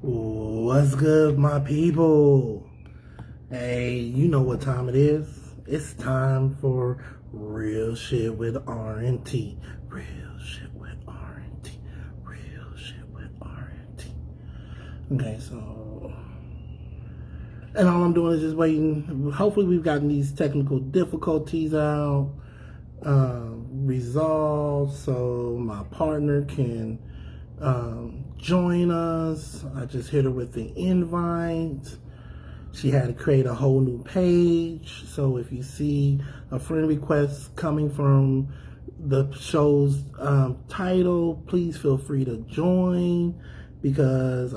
What's good, my people? Hey, you know what time it is. It's time for real shit with R&T. Real shit with R&T. Real shit with R&T. Okay, so... And all I'm doing is just waiting. Hopefully we've gotten these technical difficulties out, resolved, so my partner can join us. I just hit her with the invite. She had to create a whole new page. So if you see a friend request coming from the show's title, please feel free to join because,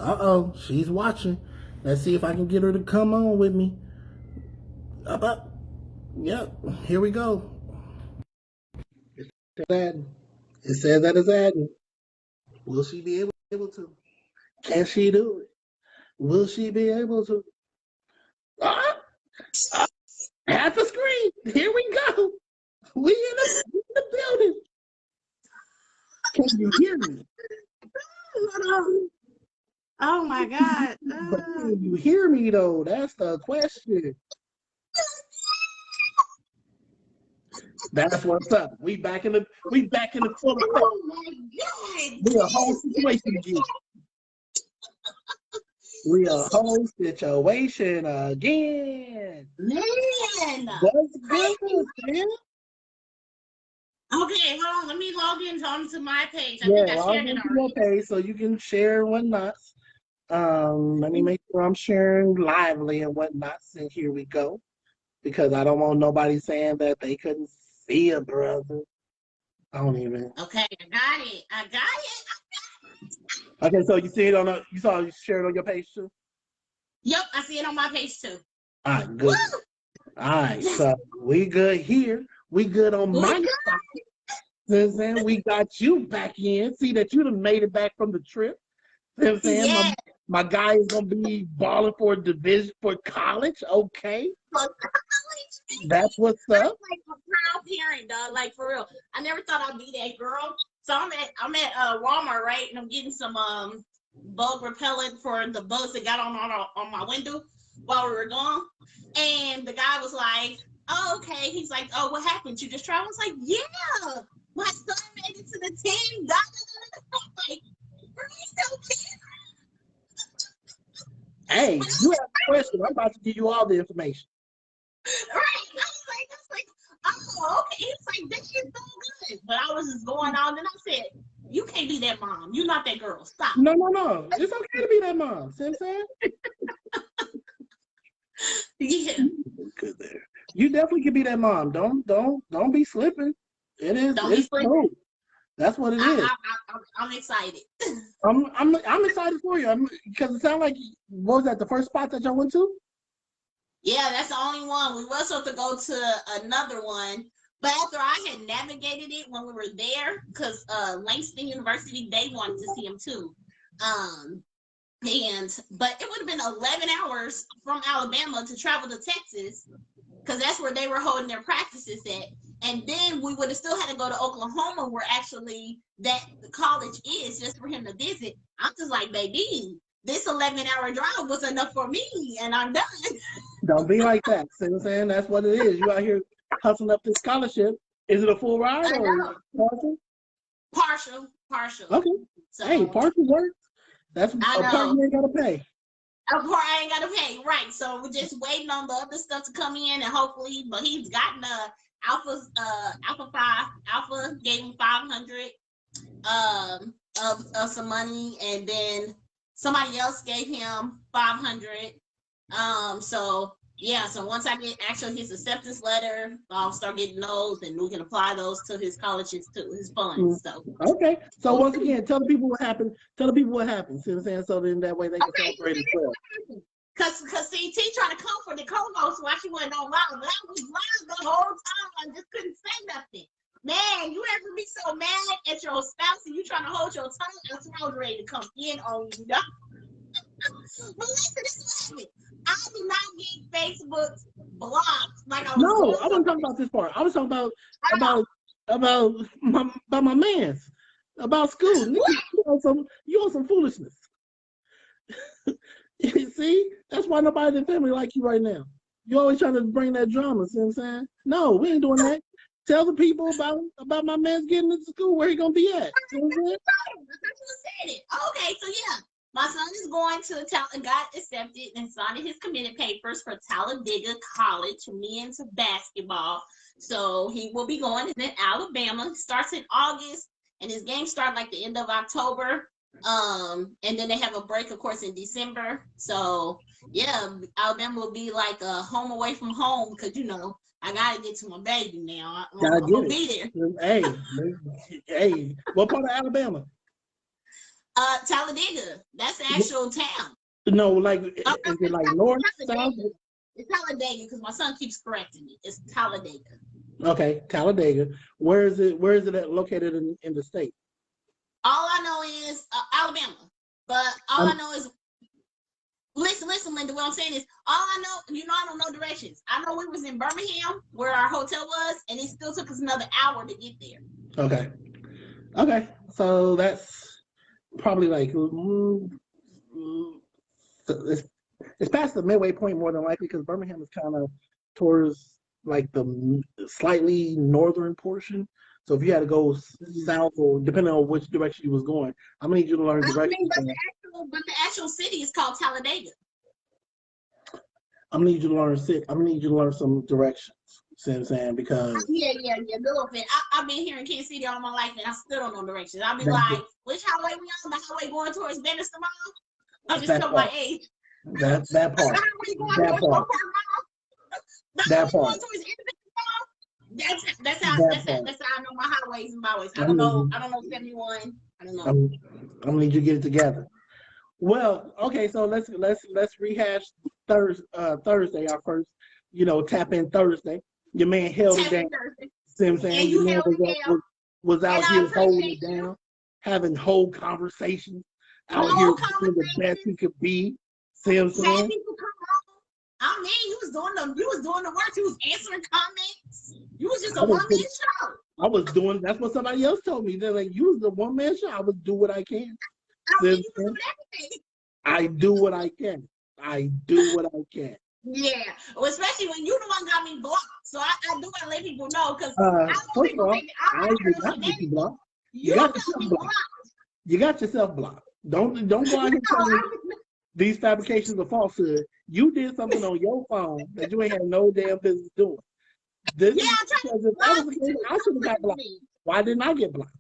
she's watching. Let's see if I can get her to come on with me. Up. Yep, here we go. It says that it's adding. Will she be able to? Can she do it? Will she be able to? Ah, ah, half the screen. Here we go. We in the building. Can you hear me? Oh my God. But can you hear me though? That's the question. That's what's up. We back in the full effect. Oh my God. We a whole situation again. We a whole situation again. Man. What's good, man? Okay, hold on. Let me log onto my page. I Yeah, think I log shared it into your already. page so you can share and whatnot. Let me make sure I'm sharing lively and whatnot. And here we go. Because I don't want nobody saying that they couldn't see a brother. I don't even. Okay, I got it. Okay, so you see it you shared it on your page too? Yep, I see it on my page too. All right, good. Woo! All right, so we good here. We good on my side. You know what I'm saying? We got you back in. See that you done made it back from the trip. You know what I'm saying? Yeah. My guy is gonna be balling for a division for college. Okay. For college. That's what's up. I'm like a proud parent, dog. Like for real. I never thought I'd be that girl. So I'm at Walmart, right? And I'm getting some bug repellent for the bugs that got on my window while we were gone. And the guy was like, "Oh, okay." He's like, "Oh, what happened? You just tried?" I was like, "Yeah, my son made it to the team." Like, hey, you have a question. I'm about to give you all the information. Right. I was like, oh, okay. It's like, that shit's so good. But I was just going on and I said, you can't be that mom. You're not that girl. Stop. No. It's okay to be that mom. See what I'm saying? Yeah. Good there. You definitely can be that mom. Don't be slipping. It's cool. That's what it is. I'm excited. I'm excited for you. Because it sounds like, what was that, the first spot that y'all went to? Yeah, that's the only one. We were supposed to go to another one, but after I had navigated it when we were there, because Langston University, they wanted to see him too. But it would have been 11 hours from Alabama to travel to Texas, because that's where they were holding their practices at. And then we would have still had to go to Oklahoma, where actually the college is, just for him to visit. I'm just like, baby, this 11-hour drive was enough for me, and I'm done. Don't be like that. See what I'm saying? That's what it is. You out here hustling up this scholarship. Is it a full ride or partial? Partial. Okay. So, hey, partial works. That's a part you ain't gotta pay. A part I ain't gotta pay, right? So we're just waiting on the other stuff to come in, and hopefully, but he's gotten Alpha 5. Alpha gave him 500 of some money, and then somebody else gave him 500. So yeah, so once I get actually his acceptance letter, I'll start getting those, and we can apply those to his colleges, to his funds. So okay. So once again, tell the people what happened. Tell the people what happened. See what I'm saying? So then that way they can celebrate as well. Cause CT tried to comfort the co-host while she wasn't on live, but I was live the whole time. I just couldn't say nothing. Man, you ever be so mad at your spouse and you trying to hold your tongue? That's when I was ready to come in on you. But listen, this is what happened. I did not get Facebook blocked like I was. No, I wasn't talking about this part. I was talking about my man's about school. You on some foolishness. See, that's why nobody in the family like you right now. You always trying to bring that drama. See what I'm saying? No, we ain't doing that. Tell the people about my man's getting into school where he gonna be at. See what I'm saying? Said it. Okay, so yeah, my son is going to got accepted and signed his committed papers for Talladega College, men's basketball. So he will be going in Alabama. It starts in August, and his games start like the end of October. And then they have a break, of course, in December. So yeah, Alabama will be like a home away from home because I gotta get to my baby now. I'm gonna be there. Hey, what part of Alabama? Talladega. That's the actual town. No, like is it like north, south? It's Talladega because my son keeps correcting me. It's Talladega. Okay, Talladega. Where is it located in the state? All I know is Alabama, but all I know is listen, Linda. What I'm saying is all I know. I don't know directions. I know we was in Birmingham where our hotel was, and it still took us another hour to get there. Okay. So that's probably like it's past the midway point more than likely because Birmingham is kind of towards like the slightly northern portion. So if you had to go south or depending on which direction you was going, I'm gonna need you to learn directions. But the actual city is called Talladega. I'm gonna need you to learn some directions. See what I'm saying? Because yeah, a little bit. I've been here in Kansas City all my life, and I still don't know directions. I'll be like, which highway we on? The highway going towards Venice tomorrow? I'm just telling my age. That part. That part. That's how I know my highways and byways. I don't know 71. I don't know. I'm gonna need you to get it together. Well, okay, so let's rehash Thursday, our first, tap in Thursday. Your man held it down. See what I'm saying? Your man was out here holding it down, having whole conversations, out here being the best he could be. See what I'm saying? I mean, you was doing the work. You was answering comments. You was just a one-man show. I was doing. That's what somebody else told me. They're like, you was the one-man show. I would do what I can. You was doing everything. I do what I can. Yeah, well, especially when you the one got me blocked. So I do gotta let people know because first of all, I did not get you blocked. You got yourself blocked. Don't go out here telling these fabrications of falsehood. You did something on your phone that you ain't had no damn business doing. I should have got blocked. Why didn't I get blocked?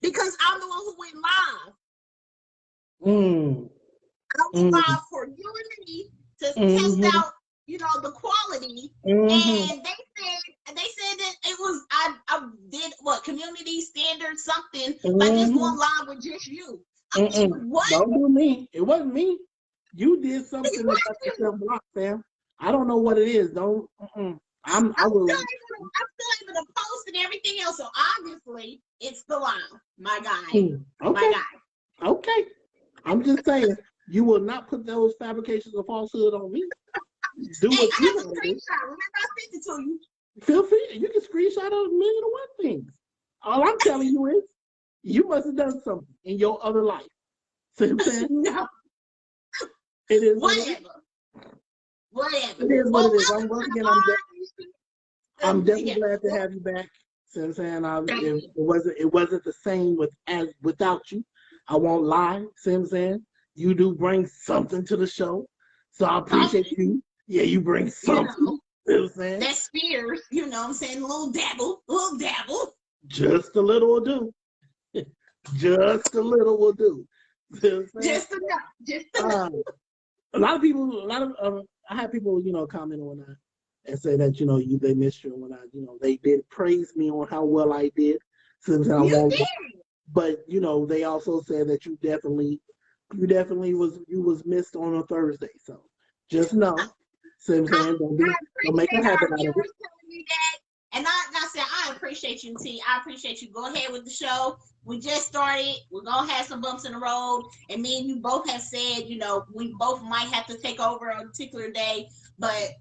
Because I'm the one who went live. I went live for you and me to test out, the quality. And they said that it was I did community standard something by just going live with just you. I mean, what? Don't do me. It wasn't me. You did something that got yourself blocked, fam. I don't know what it is. Don't. I'm still able to post and everything else. So obviously, it's the line, my guy. My guy. Okay. I'm just saying, you will not put those fabrications of falsehood on me. Do what you want to do. Remember, I sent it to you. Feel free. You can screenshot a million and one things. All I'm telling you is, you must have done something in your other life. See what I'm saying? No. It is whatever. It is what it is. I'm definitely glad to have you back. See what I'm saying? It wasn't the same without you. I won't lie. See what I'm saying? You do bring something to the show. So I appreciate you. Yeah, you bring something. See what I'm saying? That Spears, what I'm saying? A little dabble. Just a little will do. Just a little will do. Just enough. A lot of people, I have people, comment on that and say that, they missed you and whatnot. They did praise me on how well I did. Since I won't. But they also said that you definitely was missed on a Thursday. So just know, don't make a habit out of it. And I said, I appreciate you, T. I appreciate you. Go ahead with the show. We just started. We're going to have some bumps in the road. And me and you both have said, we both might have to take over a particular day. But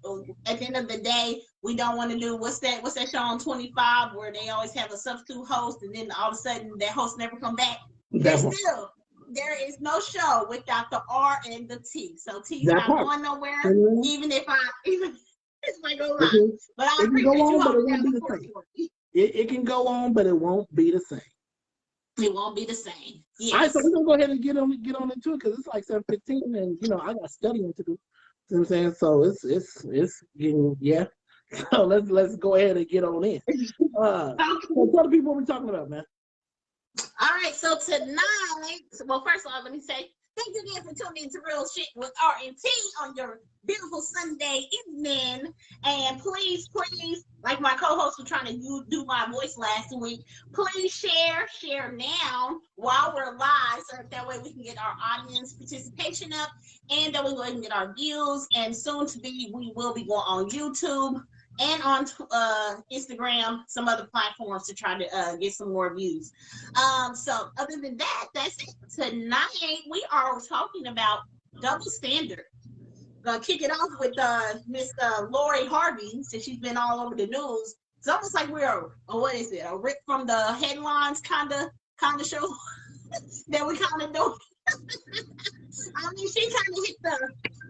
at the end of the day, we don't want to do, what's that show on 25 where they always have a substitute host and then all of a sudden that host never come back? They're still there is no show without the R and the T. So T's That not part. going nowhere, Mhm. even if I go It live. can, But I it can go appreciate you on, but it holding won't down be the the fort same. for me. It can go on, but it won't be the same. It won't be the same. All right, Yes. so we're gonna go ahead and get on into it because it's like 7:15, and I got studying to do. You know what I'm saying? So it's getting So let's go ahead and get on in. So tell the people what we're talking about, man. All right, so tonight, well, first of all, let me say thank you again for tuning in to Real Shit with R&T on your beautiful Sunday evening. And please, like my co-host was trying to do my voice last week, please share now while we're live, so that way we can get our audience participation up, and that way we can get our views. And soon to be, we will be going on YouTube and on Instagram, some other platforms to try to get some more views. So other than that, that's it. Tonight we are talking about double standard. Gonna kick it off with Miss Laurie Harvey, since she's been all over the news. It's almost like we're what is it? A rip from the headlines kind of show that we kind of do. I mean, she kind of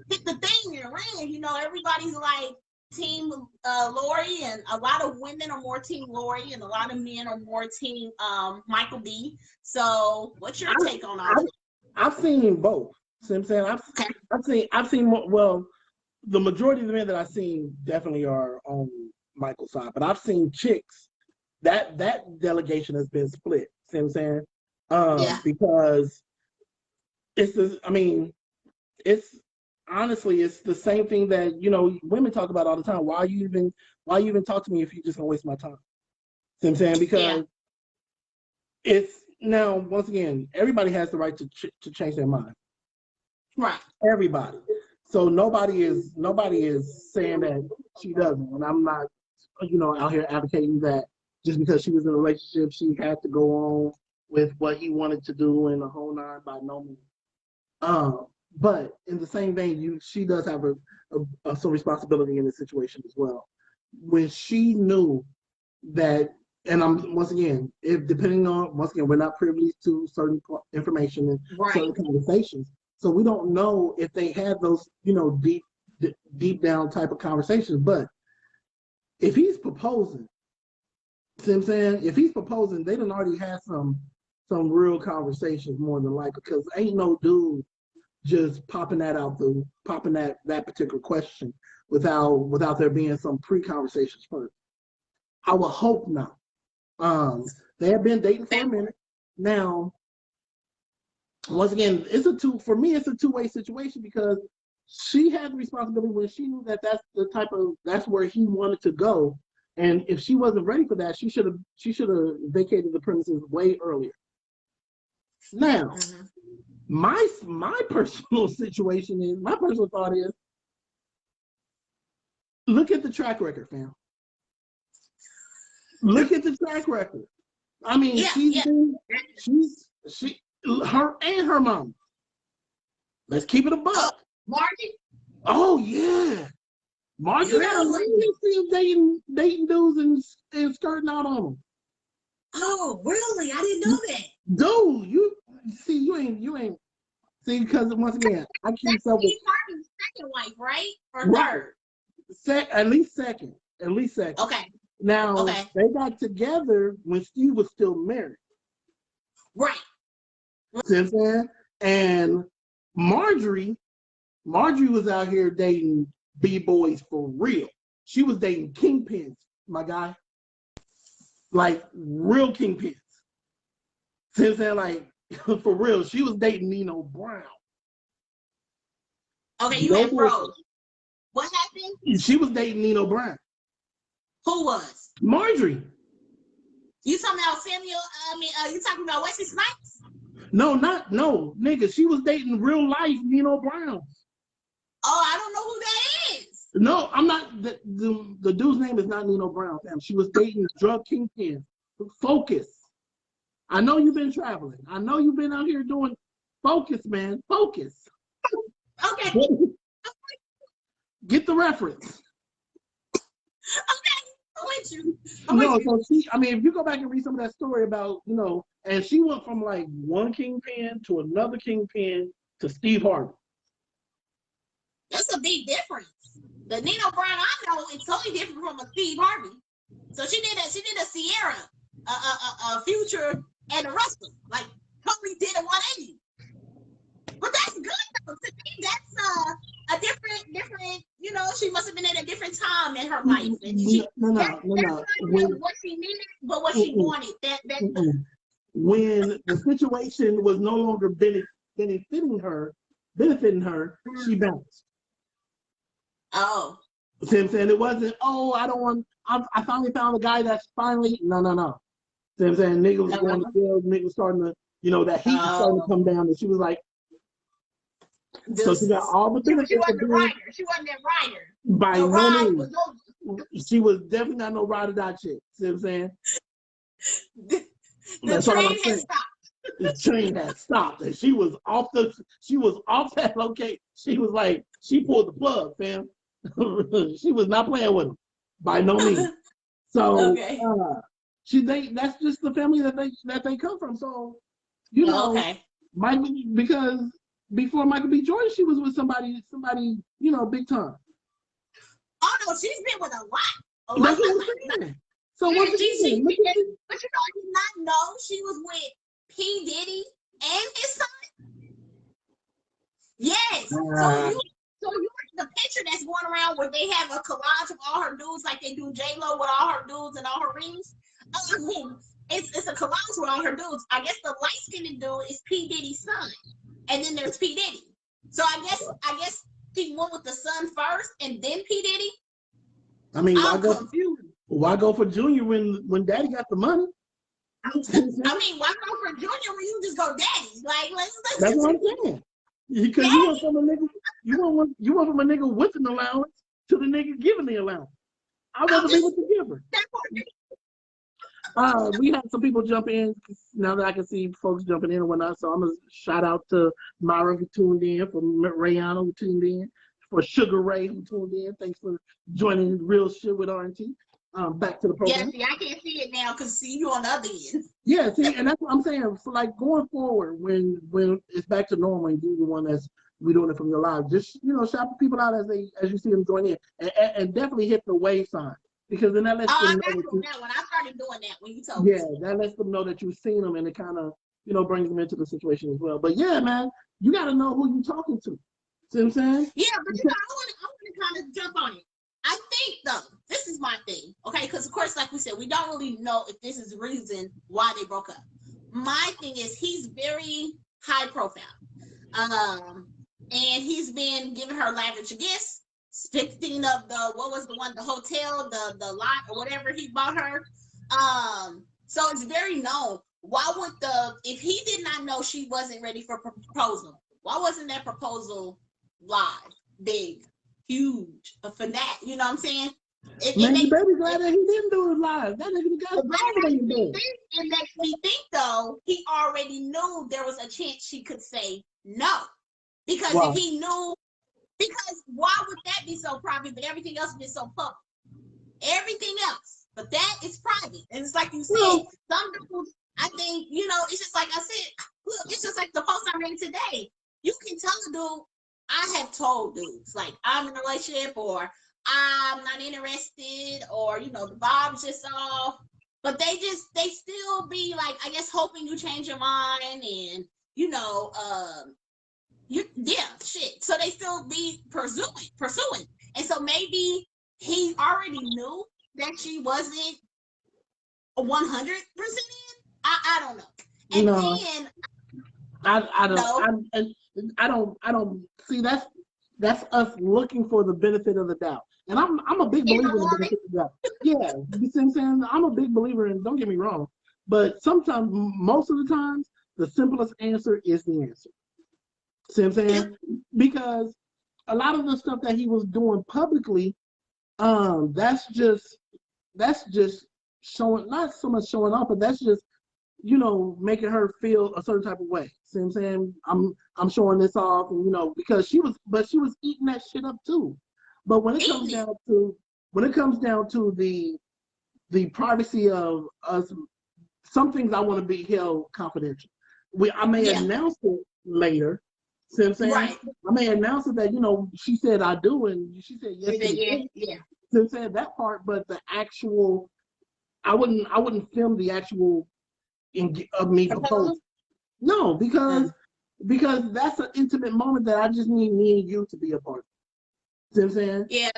hit the thing and ran. You know, everybody's like team Laurie, and a lot of women are more team Laurie, and a lot of men are more team Michael B. So, what's your take on all that? I've seen both. See what I'm saying? I've seen more, well, the majority of the men that I've seen definitely are on Michael's side, but I've seen chicks that delegation has been split. See what I'm saying? Because it's honestly, it's the same thing that women talk about all the time. Why you even talk to me if you just gonna waste my time? See what I'm saying? Because it's now, once again, everybody has the right to change their mind. Right. Everybody. So nobody is saying that she doesn't, and I'm not out here advocating that just because she was in a relationship she had to go on with what he wanted to do and the whole nine, by no means. But in the same vein, she does have some responsibility in this situation as well. When she knew that, and once again, we're not privileged to certain information and certain conversations, so we don't know if they had those, deep down type of conversations. But if he's proposing, see what I'm saying? If he's proposing, they done already had some real conversations more than likely, because ain't no dude just popping that particular question without there being some pre-conversations first. I would hope not. They have been dating for a minute now. Once again, it's a two-way situation, because she had the responsibility when she knew that that's where he wanted to go, and if she wasn't ready for that, she should have vacated the premises way earlier. Now, my personal thought is, look at the track record, fam. Look at the track record. I mean, her and her mom. Let's keep it a buck. Margie? Oh yeah. Margie had a legacy of dating dudes and skirting out on them. Oh, really? I didn't know that. Dude, you ain't see, because once again, I keep myself with Margie's second wife, right? Or third? At least second. Okay. Now, they got together when Steve was still married. Right. See what I'm saying? And Marjorie was out here dating B-boys for real. She was dating kingpins, my guy. Like, real kingpins. See what I'm saying? Like, for real, she was dating Nino Brown. Okay, you had froze. What happened? She was dating Nino Brown. Who was? Marjorie. You talking about you talking about Wesley Snipes? No, nigga. She was dating real life Nino Brown. Oh, I don't know who that is. No, I'm not. The dude's name is not Nino Brown, fam. She was dating drug kingpin. Focus. I know you've been traveling. I know you've been out here doing. Focus, man. Focus. Okay. Get the reference. Okay. with you. No, so she, I mean, if you go back and read some of that story about, and she went from like one kingpin to another kingpin to Steve Harvey. That's a big difference. The Nino Brown I know is totally different from a Steve Harvey. So she did a Sierra, a Future, and a Russell. Like totally did a 180. But that's good though. To me, that's a different. She must have been at a different time in her life. And No. What she needed, but what she wanted. When the situation was no longer benefiting her, she bounced. Oh. See what I'm saying? It wasn't, I finally found a guy that's finally, no. See what I'm saying? Niggas was going to jail, niggas starting to, that heat was starting to come down, and she was like, so she got all the benefits. She wasn't a writer. She wasn't that writer. By no means. She was definitely not no ride or die chick. See what I'm saying? The train has stopped. The train had stopped, and she was off that location. She was like, she pulled the plug, fam. She was not playing with him by no means. So okay. That's just the family that they come from. So okay. because before Michael B. Jordan, she was with somebody big time. Oh no, she's been with a lot. That's what I'm saying. So what did she do? But I did not know she was with P. Diddy and his son. Yes. So you the picture that's going around where they have a collage of all her dudes, like they do J-Lo with all her dudes and all her rings. It's a collage with all her dudes. I guess the light-skinned dude is P. Diddy's son, and then there's P. Diddy. So I guess she went with the son first, and then P. Diddy. I mean, I'm confused. Why go for Junior when Daddy got the money? I mean, why go for Junior when you just go Daddy? Like, let's that's what I'm saying. Because you went from a nigga, you went from a nigga with an allowance to the nigga giving the allowance. I wasn't able to give her. We had some people jump in now that I can see folks jumping in and whatnot. So I'm gonna shout out to Myra who tuned in, for Rayana who tuned in, for Sugar Ray who tuned in. Thanks for joining Real Shit with R&T. Back to the program. Yeah, see, I can't see it now because see you on the other end. Yeah, see, and that's what I'm saying. So like going forward, when it's back to normal and you're the one that's doing it from your live, just shout people out as you see them join in, and definitely hit the wave sign, because then that lets them know that when I started doing that when you told me. Yeah, that lets them know that you've seen them, and it kind of brings them into the situation as well. But yeah, man, you got to know who you're talking to. See what I'm saying? Yeah, but I want to kind of jump on it. I think though, this is my thing, okay? Because of course, like we said, we don't really know if this is the reason why they broke up. My thing is he's very high profile, and he's been giving her lavish gifts, fixing up the hotel, the lot or whatever he bought her. So it's very known. Why would if he did not know she wasn't ready for proposal, why wasn't that proposal live, big? Huge, a fanatic, you know what I'm saying? Baby glad that he didn't do it live. That nigga it makes me think though, he already knew there was a chance she could say no. Because if he knew, because why would that be so private, but everything else be so public? Everything else, but that is private. And it's like you said, some dudes, I think, it's just like I said, look, it's just like the post I read today. You can tell a dude, I have told dudes, like, I'm in a relationship, or I'm not interested, or, the vibes just off. But they still be like, I guess, hoping you change your mind, and, shit. So they still be pursuing. And so maybe he already knew that she wasn't 100% in. I don't know. And then I don't see that's us looking for the benefit of the doubt. And I'm a big believer in the benefit of the doubt. Yeah, you see what I'm saying? I'm a big believer in, don't get me wrong, but sometimes, most of the times, the simplest answer is the answer. See what I'm saying? Because a lot of the stuff that he was doing publicly, that's just showing, not so much showing off, but that's just making her feel a certain type of way. See what I'm saying? I'm showing this off, and because she was eating that shit up too. But when it comes down to the the privacy of us. Some things I want to be held confidential. I may Yeah. announce it later. See what I'm saying? Right. I may announce it that, she said I do, and she said yes to the Yeah. thing. Yeah. See what I'm saying? That part, but the actual, I wouldn't film the actual of me proposing. Proposal? No, because that's an intimate moment that I just need me and you to be a part of. See what I'm saying? Yeah.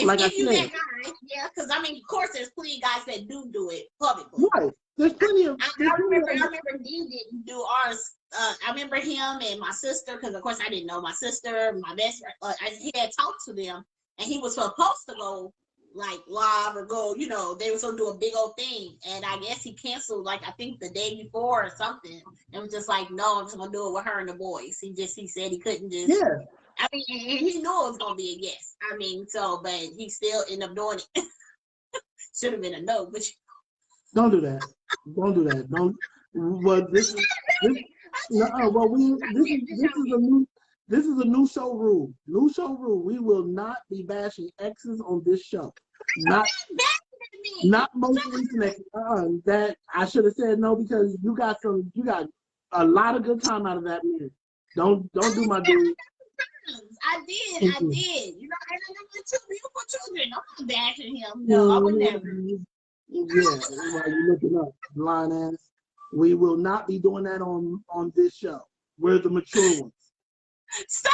Like I If you said, that guy, yeah, because I mean, of course, there's plenty of guys that do it publicly. right. There's plenty of. I remember D didn't do ours. I remember him and my sister, because of course I didn't know my sister, my best friend. He had talked to them, and he was supposed to go like live or go, they were going to do a big old thing, and I guess he canceled like I think the day before or something, and was just like, no, I'm just gonna do it with her and the boys. He said he couldn't just. Yeah. I mean, and he knew it was gonna be a yes. I mean, but he still ended up doing it. Should have been a no, but don't do that. Don't do that. Don't. Well, this is this. No, well, this is a new show rule. New show rule. We will not be bashing exes on this show. Not most recent exes. That I should have said no, because you got a lot of good time out of that marriage. Don't do my dude. I did. And I know two beautiful children. I'm not bashing him. No, I would never. Yeah, while you're looking up, blind ass. We will not be doing that on this show. We're the mature ones. Stop.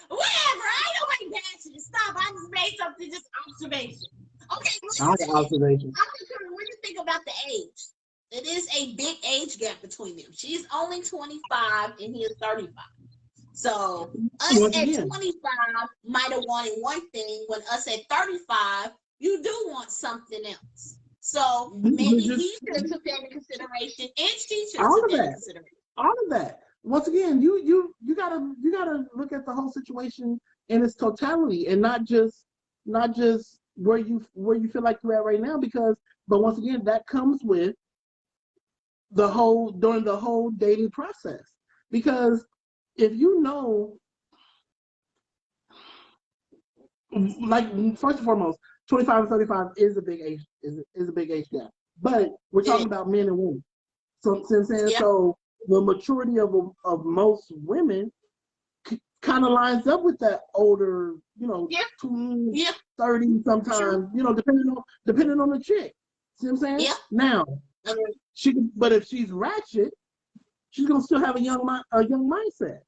Whatever. I don't like bashing. Stop. I just made something, just observation. Okay. Observation. What do you think about the age? It is a big age gap between them. She's only 25 and he is 35. So us at 25 might have wanted one thing, when us at 35, you do want something else. So maybe he should have took that into consideration, and she should have took that into consideration. All of that. Once again, you gotta look at the whole situation in its totality, and not just where you feel like you're at right now. But once again, that comes with during the whole dating process. Because if you know, like, first and foremost, 25 and 35 is a big age gap. But we're talking about men and women. So, so the maturity of most women kind of lines up with that older, 30 sometimes, depending on the chick. See what I'm saying? Yeah. Now, but if she's ratchet, she's gonna still have a young mindset,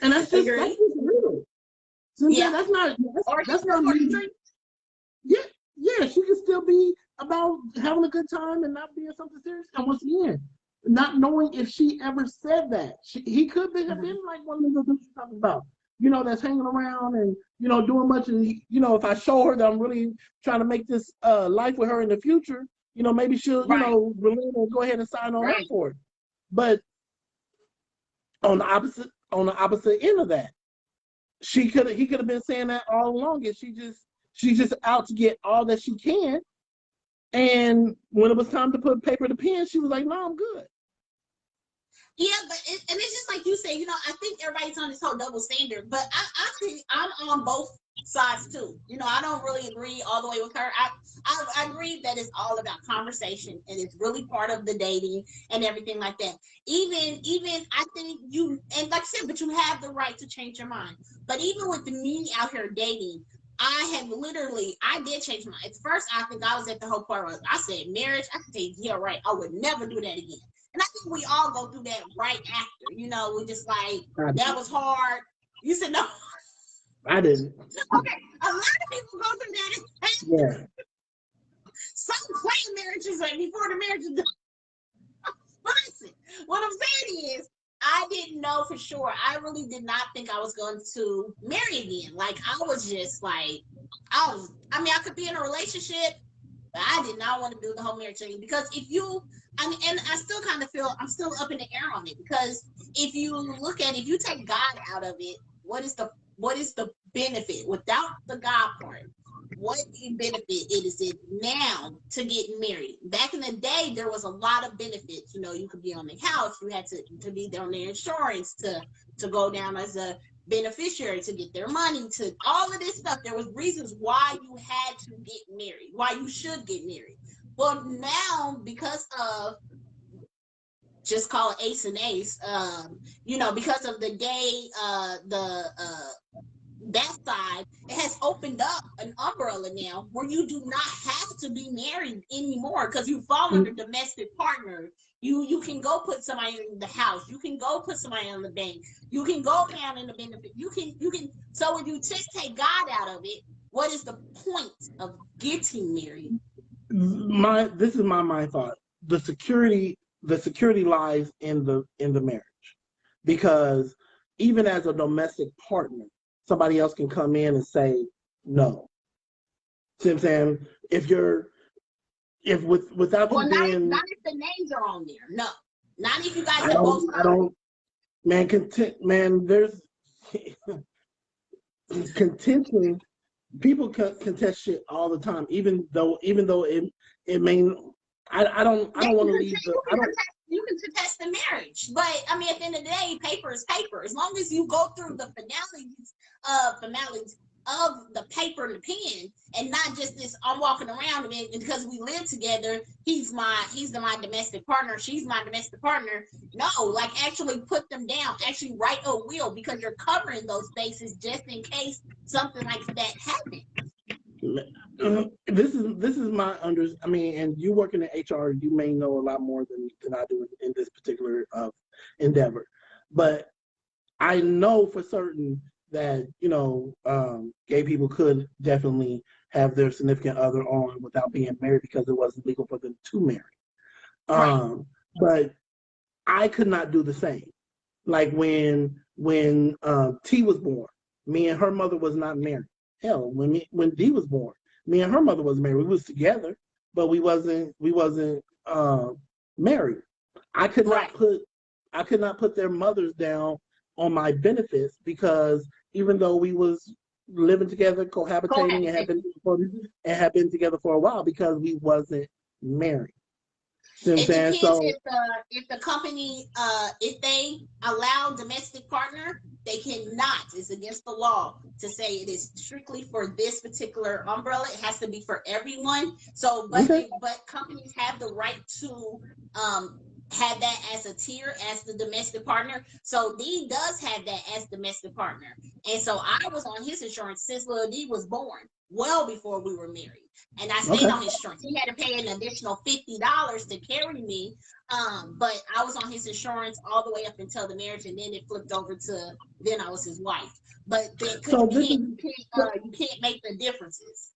and that's just real. See, that's not me. Yeah, she can still be about having a good time and not being something serious. And once again, not knowing if she ever said that, he could have been like one of the dudes you're talking about, that's hanging around and doing much. And if I show her that I'm really trying to make this life with her in the future, maybe she'll relent and go ahead and sign on up for it. But on the opposite end of that, he could have been saying that all along, and she's just out to get all that she can. And when it was time to put paper to pen, she was like, "No, I'm good." Yeah, but it's just like you say. I think everybody's on this whole double standard, but I'm on both sides too. I don't really agree all the way with her. I agree that it's all about conversation, and it's really part of the dating and everything like that. Even I think and like I said, but you have the right to change your mind. But even with me out here dating, I did change my mind. At first, I think I was at the whole part where I said marriage. I could say, yeah, right. I would never do that again. And I think we all go through that right after. We just like, that was hard. You said no. I didn't. Okay, a lot of people go through that. Yeah. Some claim marriages before the marriage is done. Listen, what I'm saying is, I didn't know for sure. I really did not think I was going to marry again. Like, I was just like, I could be in a relationship, but I did not want to do the whole marriage thing. Because and I still kind of feel I'm still up in the air on it. Because if you take God out of it, what is the benefit without the God part? What benefit is it now to get married? Back in the day, there was a lot of benefits. You could be on the couch. You had to be on their insurance to go down as a beneficiary, to get their money, to all of this stuff. There was reasons why you had to get married, why you should get married. Well, now because of, just call it ace and ace, because of the gay, that side, it has opened up an umbrella now where you do not have to be married anymore because you fall under domestic partner. You can go put somebody in the house. You can go put somebody on the bank. You can go down in the benefit. You can. So when you just take God out of it, what is the point of getting married? This is my thought. The security lies in the marriage, because even as a domestic partner, somebody else can come in and say no. See what I'm saying? Without you being, not if the names are on there. No, not if you guys I have both. There's contention. People contest shit all the time, even though it may. I don't want to leave You can contest the marriage, but I mean, at the end of the day, paper is paper. As long as you go through the formalities of the paper and the pen, and not just this, I'm walking around with it because we live together. He's my domestic partner. She's my domestic partner. No, like actually put them down. Actually write a will, because you're covering those bases just in case something like that happens. This is my and you work in the HR, you may know a lot more than I do in this particular endeavor, but I know for certain that gay people could definitely have their significant other on without being married because it wasn't legal for them to marry. Right. But I could not do the same. Like when T was born, me and her mother was not married. Hell, when D was born, me and her mother was married. We was together, but we wasn't married. I could not put their mothers down on my benefits, because even though we was living together, cohabitating, and had been together for a while, because we wasn't married. It depends if the company, if they allow domestic partner, they cannot. It's against the law to say it is strictly for this particular umbrella. It has to be for everyone. So, but companies have the right to have that as a tier, as the domestic partner. So D does have that as domestic partner, and so I was on his insurance since little D was born, well before we were married, and I stayed on his insurance. He had to pay an additional $50 to carry me, but I was on his insurance all the way up until the marriage, and then it flipped over to then I was his wife. But you can't make the differences.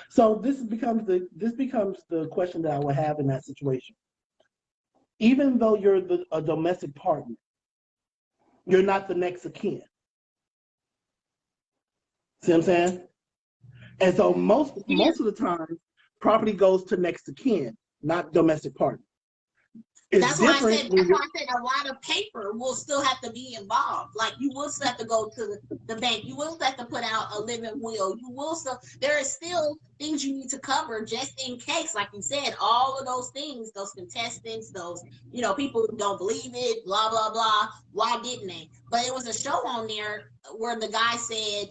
So this becomes the question that I would have in that situation. Even though you're a domestic partner, you're not the next of kin. See what I'm saying? And so most of the time, property goes to next of kin, not domestic partner. That's why I said a lot of paper will still have to be involved. Like you will still have to go to the bank. You will still have to put out a living will. There is still things you need to cover just in case. Like you said, all of those things, those contestants, those, people who don't believe it, blah, blah, blah. Why didn't they? But it was a show on there where the guy said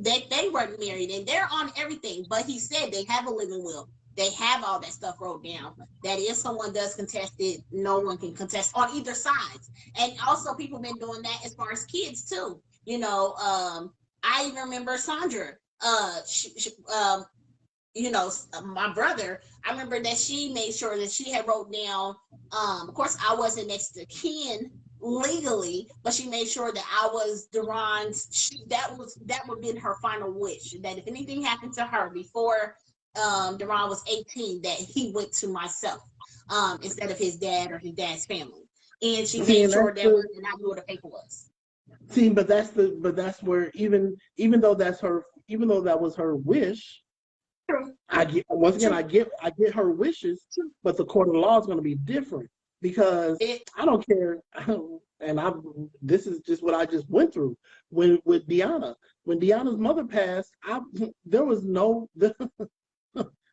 that they weren't married and they're on everything. But he said they have a living will. They have all that stuff wrote down, that if someone does contest it, no one can contest on either sides. And also people been doing that as far as kids too. I even remember Sandra, my brother, I remember that she made sure that she had wrote down, of course I wasn't next to kin legally, but she made sure that I was Duran's, that would have been her final wish, that if anything happened to her before Duran was 18, that he went to myself instead of his dad or his dad's family, and she made sure that and I knew what the paper was. See, but that's where even though that was her wish, True. I get her wishes, but the court of law is going to be different, because I don't care, and this is just what I just went through with Deanna. When Deanna's mother passed, there was no.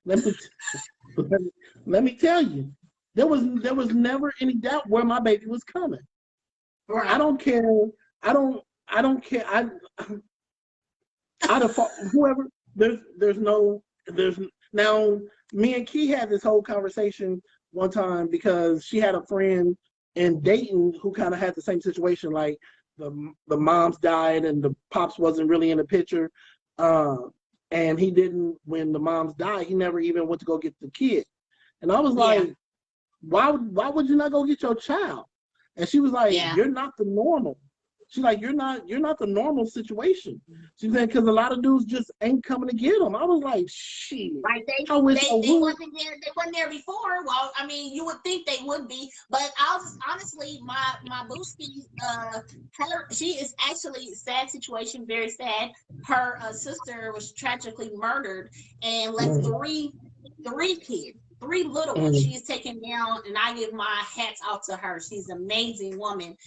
Let me tell you, there was never any doubt where my baby was coming. Right. I don't care. I don't care. I'd have fought whoever. There's now. Me and Key had this whole conversation one time because she had a friend in Dayton who kind of had the same situation. Like the moms died and the pops wasn't really in the picture, and he didn't. When the moms died, he never even went to go get the kid. And I was like, why would you not go get your child? And she was like, you're not the normal. She's like, you're not the normal situation. She said, because a lot of dudes just ain't coming to get them. I was like, shit. Like they wasn't there before. Well, I mean, you would think they would be, but honestly, my Booski, she is actually a sad situation, very sad. Her sister was tragically murdered and left three kids. 3 little ones. She is taken down, and I give my hats out to her. She's an amazing woman.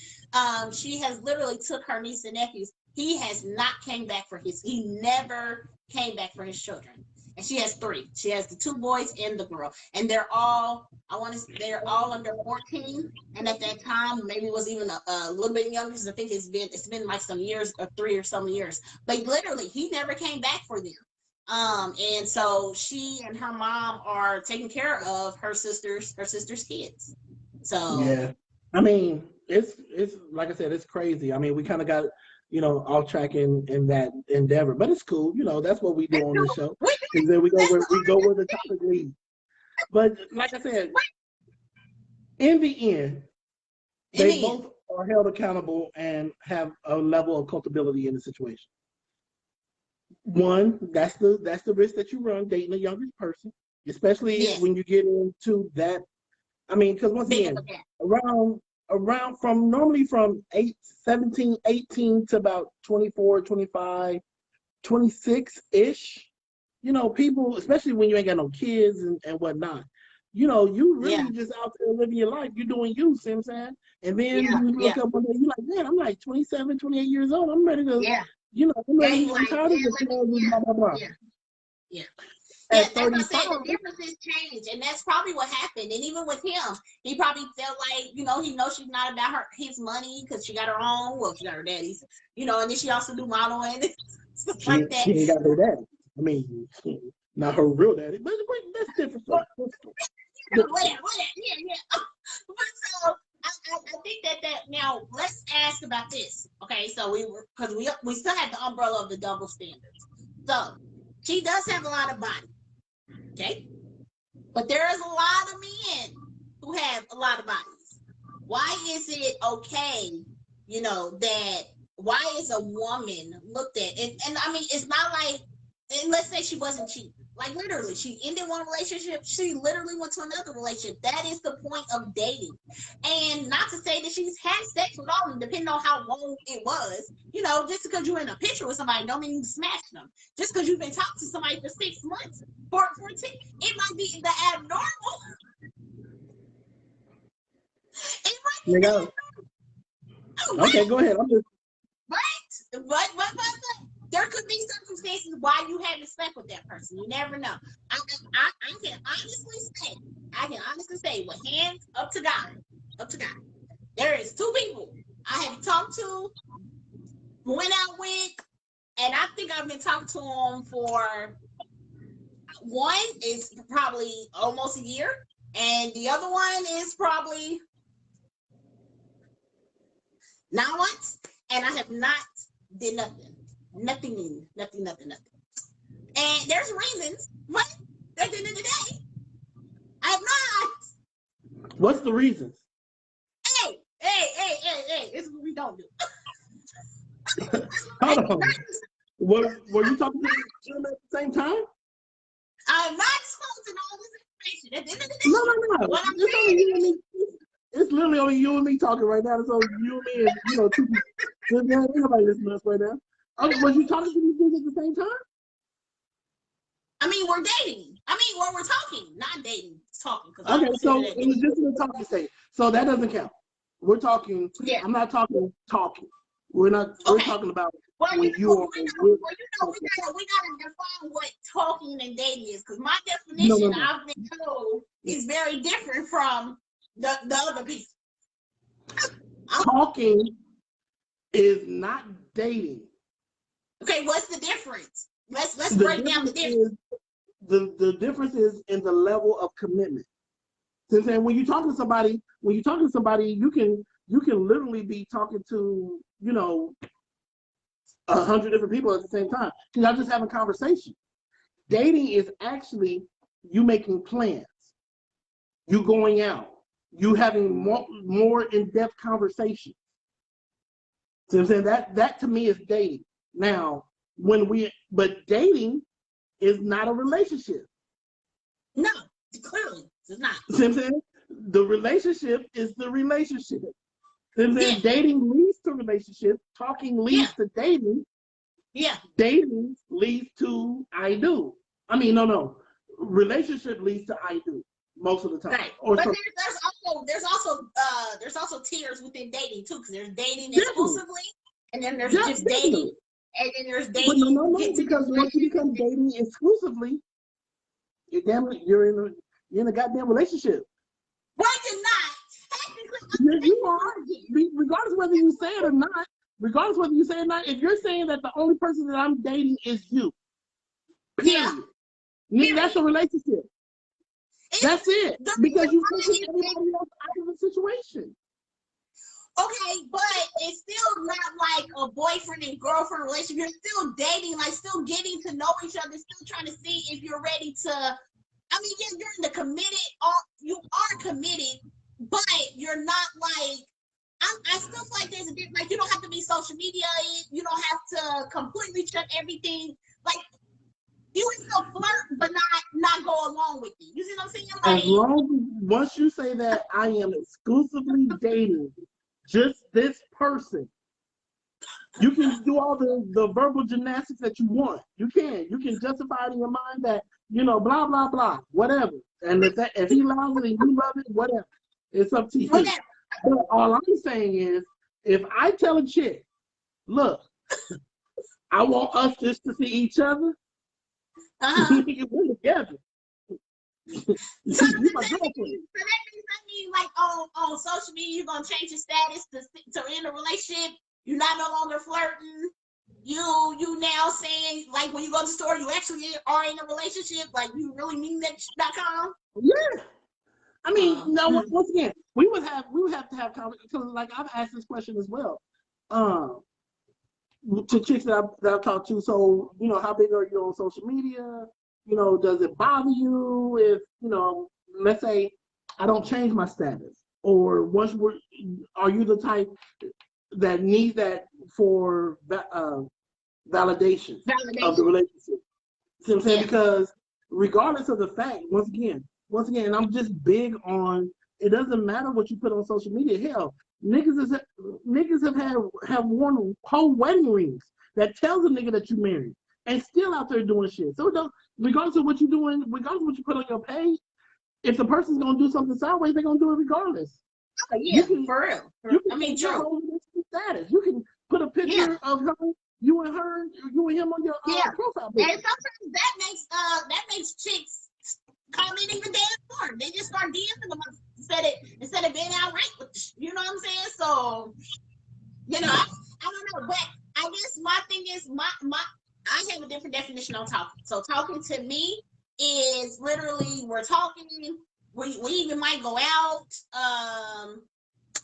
She has literally took her niece and nephews. He has not came back for he never came back for his children. And she has 3. She has the 2 boys and the girl. And they're all under 14. And at that time, maybe it was even a little bit younger, because I think it's been like some years, or 3 or some years. But literally, he never came back for them. And so she and her mom are taking care of her sister's kids. So yeah, I mean, it's like I said, it's crazy. I mean, we kind of got off track in that endeavor, but it's cool. That's what we do on this show. Is that we go where the topic leads. But like I said, in the end, they both are held accountable and have a level of accountability in the situation. One, that's the risk that you run dating a younger person, especially when you get into that. I mean, because once again, around from normally from 17, 18 to about 24, 25, 26-ish, people, especially when you ain't got no kids and whatnot, you really just out there living your life. You're doing you, see what I'm saying? And then you look up one day, you're like, man, I'm like 27, 28 years old. I'm ready to I'm ready. I'm tired of this. Blah, blah, blah. Yeah. That's what I'm saying. The differences change, and that's probably what happened. And even with him, he probably felt like, he knows she's not about his money because she got her own. Well, she got her daddy's, and then she also do modeling and stuff like that. She ain't got her daddy. I mean, not her real daddy, but that's different. Whatever. Yeah. But so I think that now let's ask about this. Okay, so we still have the umbrella of the double standards. So she does have a lot of body. Okay, but there is a lot of men who have a lot of bodies. Why is it okay, that why is a woman looked at? And I mean, it's not like, and let's say she wasn't cheap. Like literally, she ended one relationship. She literally went to another relationship. That is the point of dating. And not to say that she's had sex with all of them, depending on how long it was. Just because you're in a picture with somebody don't mean you smashed them. Just because you've been talking to somebody for 6 months, it might be the abnormal. It might be the abnormal. Okay, go ahead. I'm just... But there could be circumstances why you haven't slept with that person. You never know. I can honestly say, with hands up to God, there is 2 people I have talked to, went out with, and I think I've been talking to them for, one is probably almost a year, and the other one is probably 9 months, and I have not did nothing. Nothing. And there's reasons, but at the end of the day, I have not. What's the reasons? Hey, this is what we don't do. Hold on. Were you talking to him at the same time? I'm not disclosing all this information. At the end of the day, No. What I'm saying it's literally only you and me talking right now. It's only you and me and 2 people. Ain't nobody listening to us right now. Okay, was you talking to these things at the same time? I mean, we're dating. We're talking, not dating. It's talking. Okay, so it was just in the talking stage. So that doesn't count. We're talking. Yeah. I'm not talking. We're not. Okay. We're talking about when we gotta define what talking and dating is, because my definition I've been told is very different from the other people. Talking is not dating. Okay, what's the difference? Let's The break down the difference. The difference is in the level of commitment. Since then, when you talk to somebody, you can literally be talking to 100 different people at the same time. Because y'all just having conversation. Dating is actually you making plans, you going out, you having more in-depth conversations. So I'm saying that to me is dating. Now, but dating is not a relationship. No, clearly it's not. See what I'm saying? The relationship is the relationship. See what I'm saying? Yeah. Dating leads to relationship. Talking leads to dating. Yeah. Dating leads to I do. I mean, no. Relationship leads to I do most of the time. Right. Or but some, there's also tiers within dating too, because there's dating exclusively, and then there's just definitely. dating, and then there's dating. But no, because once you become dating exclusively, you're in a goddamn relationship. Why you're not? You are, regardless whether you say it or not. Regardless whether you say it or not, if you're saying that the only person that I'm dating is you, period. Yeah. That's a relationship. That's it. Because you taking everybody else out of the situation. Okay, but it's still not like a boyfriend and girlfriend relationship. You're still dating, like still getting to know each other, still trying to see if you're ready to. I mean, yeah, you're in the committed. You are committed, but you're not like. I still feel like there's a difference. Like you don't have to be social media. You don't have to completely shut everything. Like you can still flirt, but not go along with it. You see what I'm saying? Like, as long as once you say that I am exclusively dating just this person, you can do all the verbal gymnastics that you want. You can justify it in your mind that blah blah blah, whatever. And if he loves it and you love it, whatever. It's up to you. Whatever. But all I'm saying is, if I tell a chick, look, I want us just to see each other, we're together. So that means like on social media, you're gonna change your status to end a relationship. You're not no longer flirting. You now saying like when you go to the store, you actually are in a relationship. Like you really mean that.com? Yeah. I mean, no. Once again, we would have to have conversations. Because like I've asked this question as well, to chicks that I've talked to. So how big are you on social media? Does it bother you if let's say I don't change my status, or are you the type that needs that for validation of the relationship? See what I'm saying? Yeah. Because regardless of the fact, once again, and I'm just big on it. Doesn't matter what you put on social media. Hell, niggas have worn whole wedding rings that tells a nigga that you married, and still out there doing shit. So regardless of what you're doing, regardless of what you put on your page, if the person's gonna do something sideways, they're gonna do it regardless. Yeah, for real. I mean, true. Status. You can put a picture of her, you and him on your profile picture. And sometimes that makes chicks comment even damn more. They just start DMing them instead of being outright with you know what I'm saying? So I don't know, but I guess my thing is I have a different definition on talking. So talking to me is literally we're talking. We even might go out.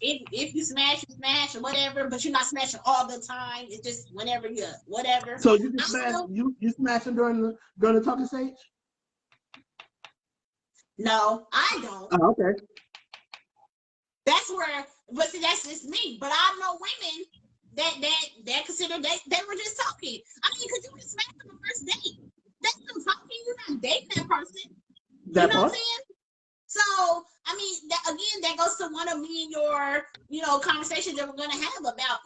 If you smash or whatever, but you're not smashing all the time. It's just whenever you whatever. So you can smash you smashing during the talking stage? No, I don't. Oh, okay. That's where, but see, that's just me. But I know women that consider they were just talking. I mean, because you can smash on the first date. That's still talking. You're not dating that person. You know what I'm saying? So, I mean, that goes to one of me and your, conversations that we're going to have about,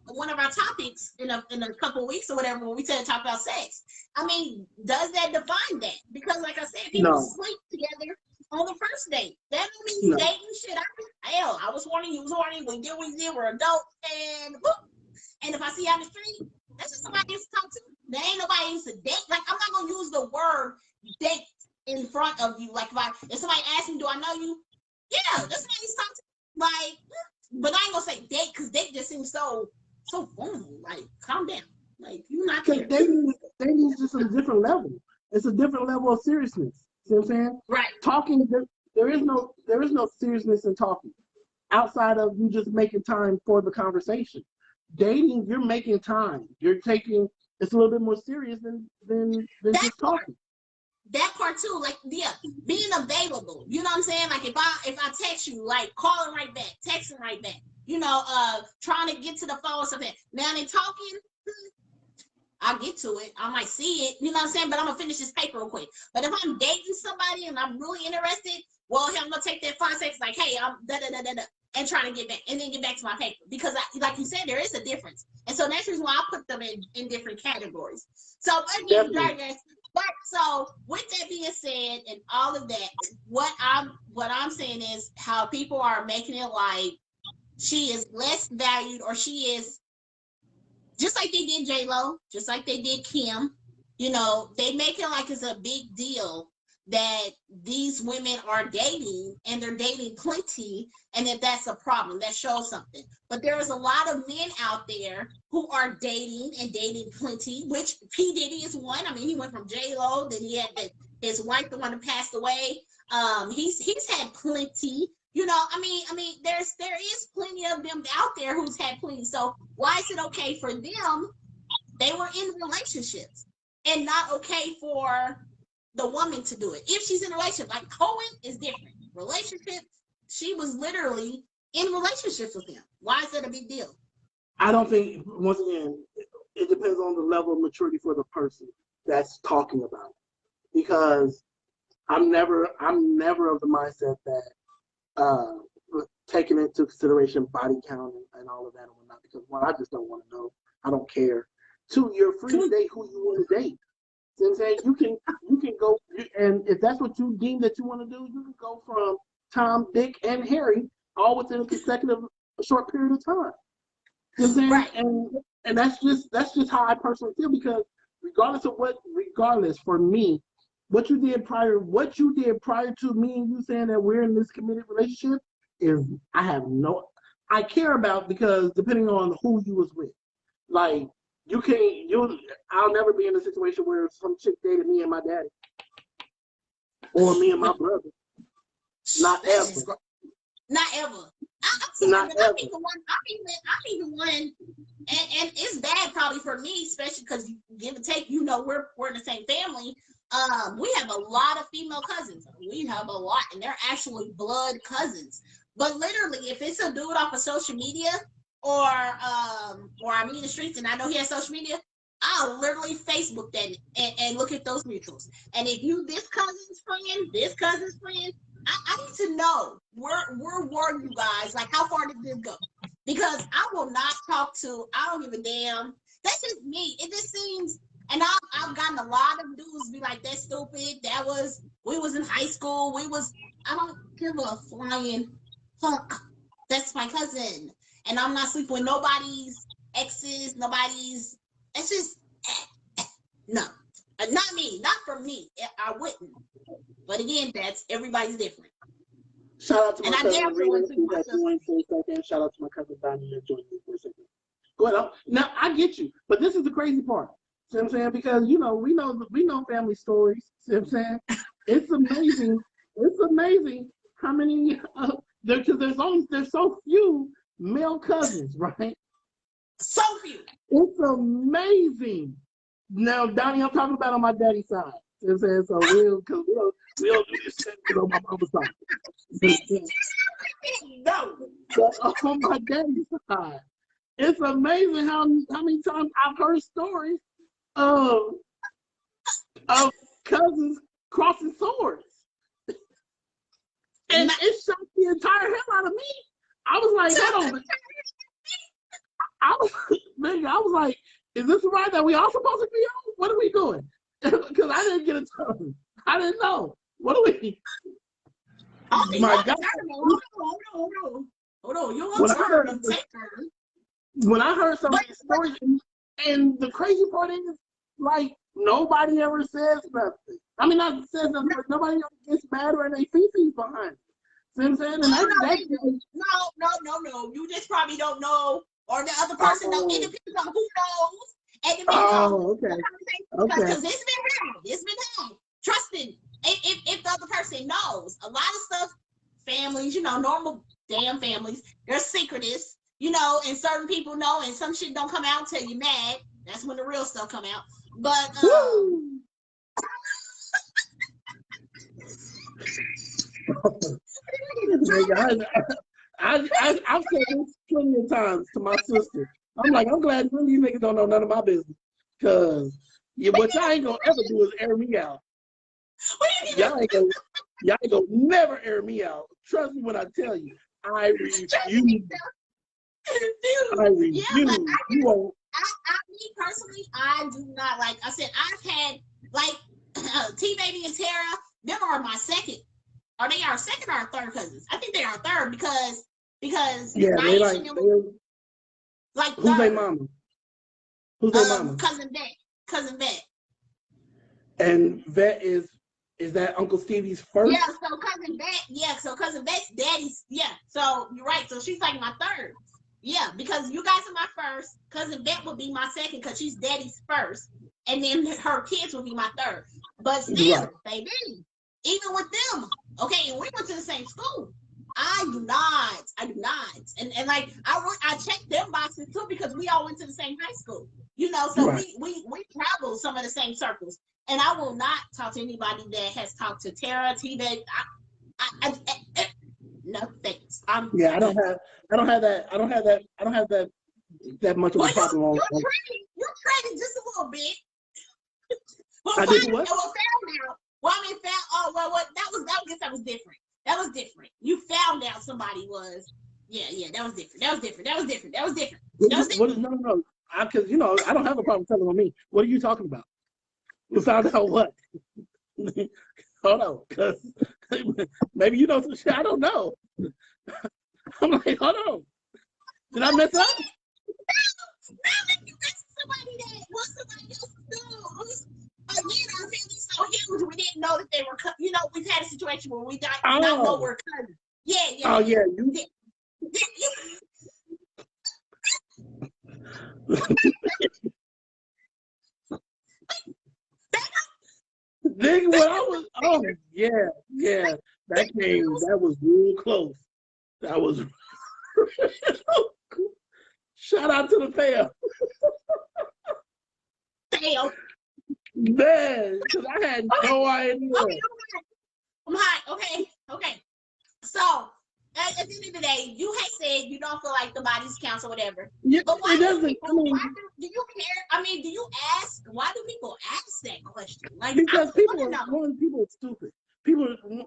one of our topics in a couple of weeks or whatever, when we tell talk about sex. I mean, does that define that? Because, like I said, people sleep together on the first date. That don't mean you dating shit. I was horny, you was horny, we did, we're adults, and whoop. And if I see you on the street, that's just somebody I used to talk to. That ain't nobody I used to date. Like, I'm not going to use the word date in front of you. Like if somebody asks me, do I know you? Yeah, that's what I used to talk to. Like, but I ain't gonna say date because date just seems so so formal. Like, calm down. Like, you're not Because there. dating is just a different level. It's a different level of seriousness. See what I'm saying? Right. Talking, there is no seriousness in talking outside of you just making time for the conversation. Dating, you're making time. You're taking. It's a little bit more serious than That just part. talking. That part too, like, yeah, being available. You know what I'm saying? Like, if I text you, like, calling right back, texting right back. You know, trying to get to the phone or something. Now they talking, I'll get to it. I might see it. You know what I'm saying? But I'm gonna finish this paper real quick. But if I'm dating somebody and I'm really interested, well, I'm gonna take that 5 seconds, like, hey, I'm da da da da da, and try to get back, and then get back to my paper, because like you said, there is a difference, and so that's the reason why I put them in different categories. So again, but so with that being said, and all of that, what I'm saying is how people are making it like she is less valued, or she is, just like they did J-Lo, just like they did Kim. You know, they make it like it's a big deal that these women are dating, and they're dating plenty, and that that's a problem. That shows something. But there is a lot of men out there who are dating and dating plenty, which P. Diddy is one. I mean, he went from J-Lo, then he had his wife, the one that passed away. He's had plenty. You know, I mean, there is plenty of them out there who's had plenty. So why is it okay for them? They were in relationships, and not okay for the woman to do it. If she's in a relationship, like Cohen is different. Relationship, she was literally in relationships with him. Why is that a big deal? I don't think. Once again, it depends on the level of maturity for the person that's talking about it. Because I'm never of the mindset that taking into consideration body count and all of that and whatnot, because one, I just don't want to know. I don't care. Two, you're free to date who you want to date. You know what I'm saying? You can go, and if that's what you deem that you want to do, you can go from Tom, Dick, and Harry all within a consecutive short period of time. You know what I'm saying? Right. And that's just how I personally feel, because regardless for me, what you did prior to me and you saying that we're in this committed relationship is I care about, because depending on who you was with. Like, I'll never be in a situation where some chick dated me and my daddy. Or me and my brother. Not ever. Not ever. I'm even one, and it's bad probably for me, especially because, give and take, you know, we're in the same family. We have a lot of female cousins. We have a lot, and they're actually blood cousins. But literally, if it's a dude off of social media, or I meet in the streets and I know he has social media, I'll literally Facebook that and look at those mutuals. And if you this cousin's friend, I need to know where were you guys? Like, how far did this go? Because I will not talk to. I don't give a damn. That's just me. It just seems. And I've gotten a lot of dudes be like, "That's stupid. We was in high school. I don't give a flying fuck. That's my cousin, and I'm not sleeping with nobody's exes. It's just no, not me. Not for me. I wouldn't. But again, that's everybody's different. Shout out to my cousin Rena, who has joined for a second. Shout out to my cousin Donnie, who joined me for a second. Go ahead. Now I get you, but this is the crazy part. See what I'm saying? Because we know family stories. See what I'm saying? It's amazing. It's amazing how many there's so few male cousins, right? So few. It's amazing. Now, Donnie, I'm talking about on my daddy's side. You know what I'm saying? So we don't do this shit on my mama's side. No. But on my daddy's side, it's amazing how many times I've heard stories of cousins crossing swords. And it shocked the entire hell out of me. I was like, hold on. I was like, is this the ride that we all supposed to be on? What are we doing? Because I didn't get a turn. I didn't know. What are we? Oh my God. Hold on. You want to take her. When I heard some of these stories, and the crazy part is, like, nobody ever says nothing. I mean, not says nothing, but nobody ever gets mad or they feces behind it. See what I'm saying? And No. You just probably don't know or the other person knows. It depends on who knows. It depends on okay. Because it's been hard. It's been hard. Trust me. If the other person knows, a lot of stuff, families, normal damn families, they're secretive, and certain people know, and some shit don't come out until you're mad. That's when the real stuff come out. But I've said this plenty of times to my sister. I'm like, I'm glad none of these niggas don't know none of my business, cause what y'all ain't gonna ever do is air me out. Y'all ain't gonna never air me out. Trust me when I tell you. I refuse. You won't. Me personally, I do not like. I said I've had T Baby and Tara. Them are my second. Are they our second or our third cousins? I think they are third because yeah, they like who's their mama? Who's their mama? Cousin Bet. And Vet is that Uncle Stevie's first? Yeah, so cousin Bet. Yeah, so cousin Bet's daddy's. Yeah, so you're right. So she's like my third. Yeah, because you guys are my first. Cousin Bet would be my second because she's daddy's first, and then her kids would be my third. But still, baby, even with them, okay, and we went to the same school. I do not, and I checked them boxes too because we all went to the same high school, So we travel some of the same circles, and I will not talk to anybody that has talked to Tara, T-Bag. No thanks. I don't have that much of a problem on. You're trading just a little bit. I did what? That was different. That was different. You found out somebody was, that was different. No. Because I don't have a problem telling on me. What are you talking about? You found out what? Hold on, because maybe you know some shit I don't know. I'm like, hold on. Did I mess up? Somebody else knows. Again, our family's so huge, we didn't know that they were, we've had a situation where we did not know we're cousins. Yeah. Oh, yeah. Nigga, when I was, that was real close. That was, shout out to the fail. Man, because I had no idea. I'm hot. Okay. So, at the end of the day, you had said you don't feel like the bodies counts or whatever. Yeah, but why it doesn't. Do you care? Do you ask? Why do people ask that question? Because people are stupid.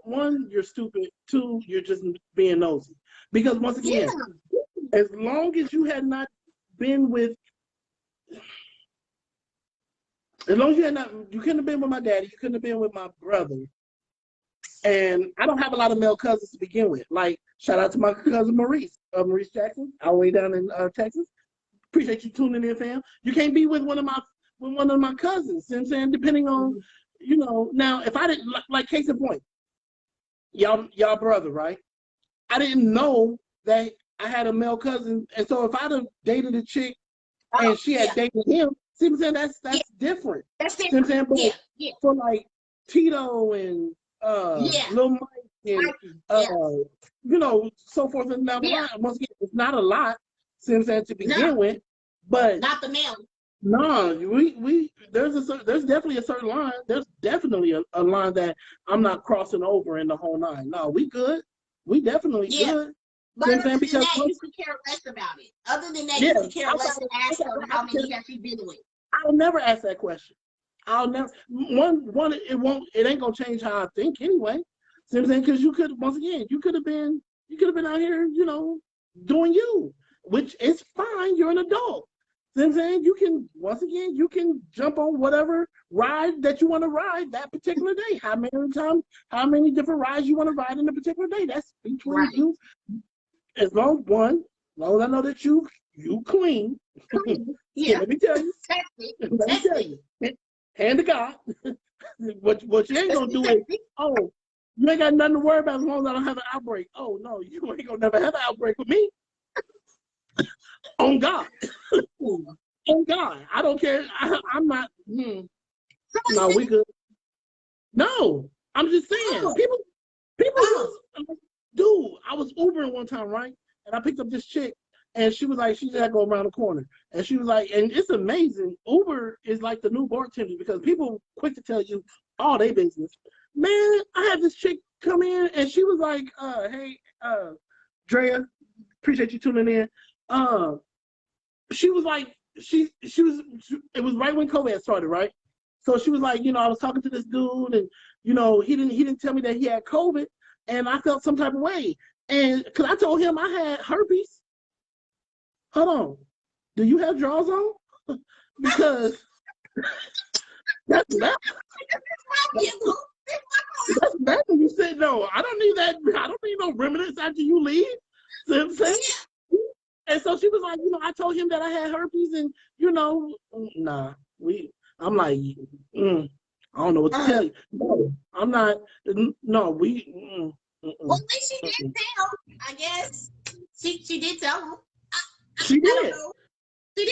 One, you're stupid. Two, you're just being nosy. Because once again, as long as you had not been with, you couldn't have been with my daddy, you couldn't have been with my brother. And I don't have a lot of male cousins to begin with. Like, shout out to my cousin Maurice Jackson, all the way down in Texas. Appreciate you tuning in, fam. You can't be with one of my cousins. You know what I'm saying? Depending on, now if I didn't like case in point, y'all brother, right? I didn't know that I had a male cousin, and so if I'd have dated a chick and she had dated him, see what I'm saying? That's different. That's different. See what I'm saying? But for like Tito and Lil Mike and so forth and down the line. Once again, it's not a lot, see what I'm saying, to begin with, but not the male. No, there's definitely a certain line. There's definitely a line that I'm not crossing over in the whole nine. No, we good. We definitely good. But other than that, you could care less about it. Other than that, you could care less and ask her how many has he been with. I'll never ask that question. I'll never. It ain't gonna change how I think anyway. See what I'm saying? Because you could have been out here, doing you, which is fine. You're an adult. See what I'm saying? You can jump on whatever ride that you want to ride that particular day. How many different rides you want to ride in a particular day? That's between you. As long as I know that you clean. Yeah. Let me tell you. Hand to God. What you ain't gonna do is, you ain't got nothing to worry about as long as I don't have an outbreak. Oh no, you ain't gonna never have an outbreak with me. On God. On God. I don't care. I'm not. No, we good. No, I'm just saying. Oh. People use, dude, I was Ubering one time, right? And I picked up this chick, and she was like, she just had to go around the corner. And she was like, and it's amazing. Uber is like the new bartender because people quick to tell you all their business. Man, I had this chick come in, and she was like, hey, Drea, appreciate you tuning in. She was like, it was right when COVID started, right? So she was like, I was talking to this dude, and he didn't tell me that he had COVID, and I felt some type of way. And because I told him I had herpes. Hold on, do you have drawers on? Because that's bad. That's bad. You said no. I don't need that. I don't need no remnants after you leave. See what I'm saying? And so she was like, I told him that I had herpes, and nah, I'm like, I don't know what to tell you. No, I'm not. No, we. Well, at least she did tell. I guess she did tell him. She did. I don't know. She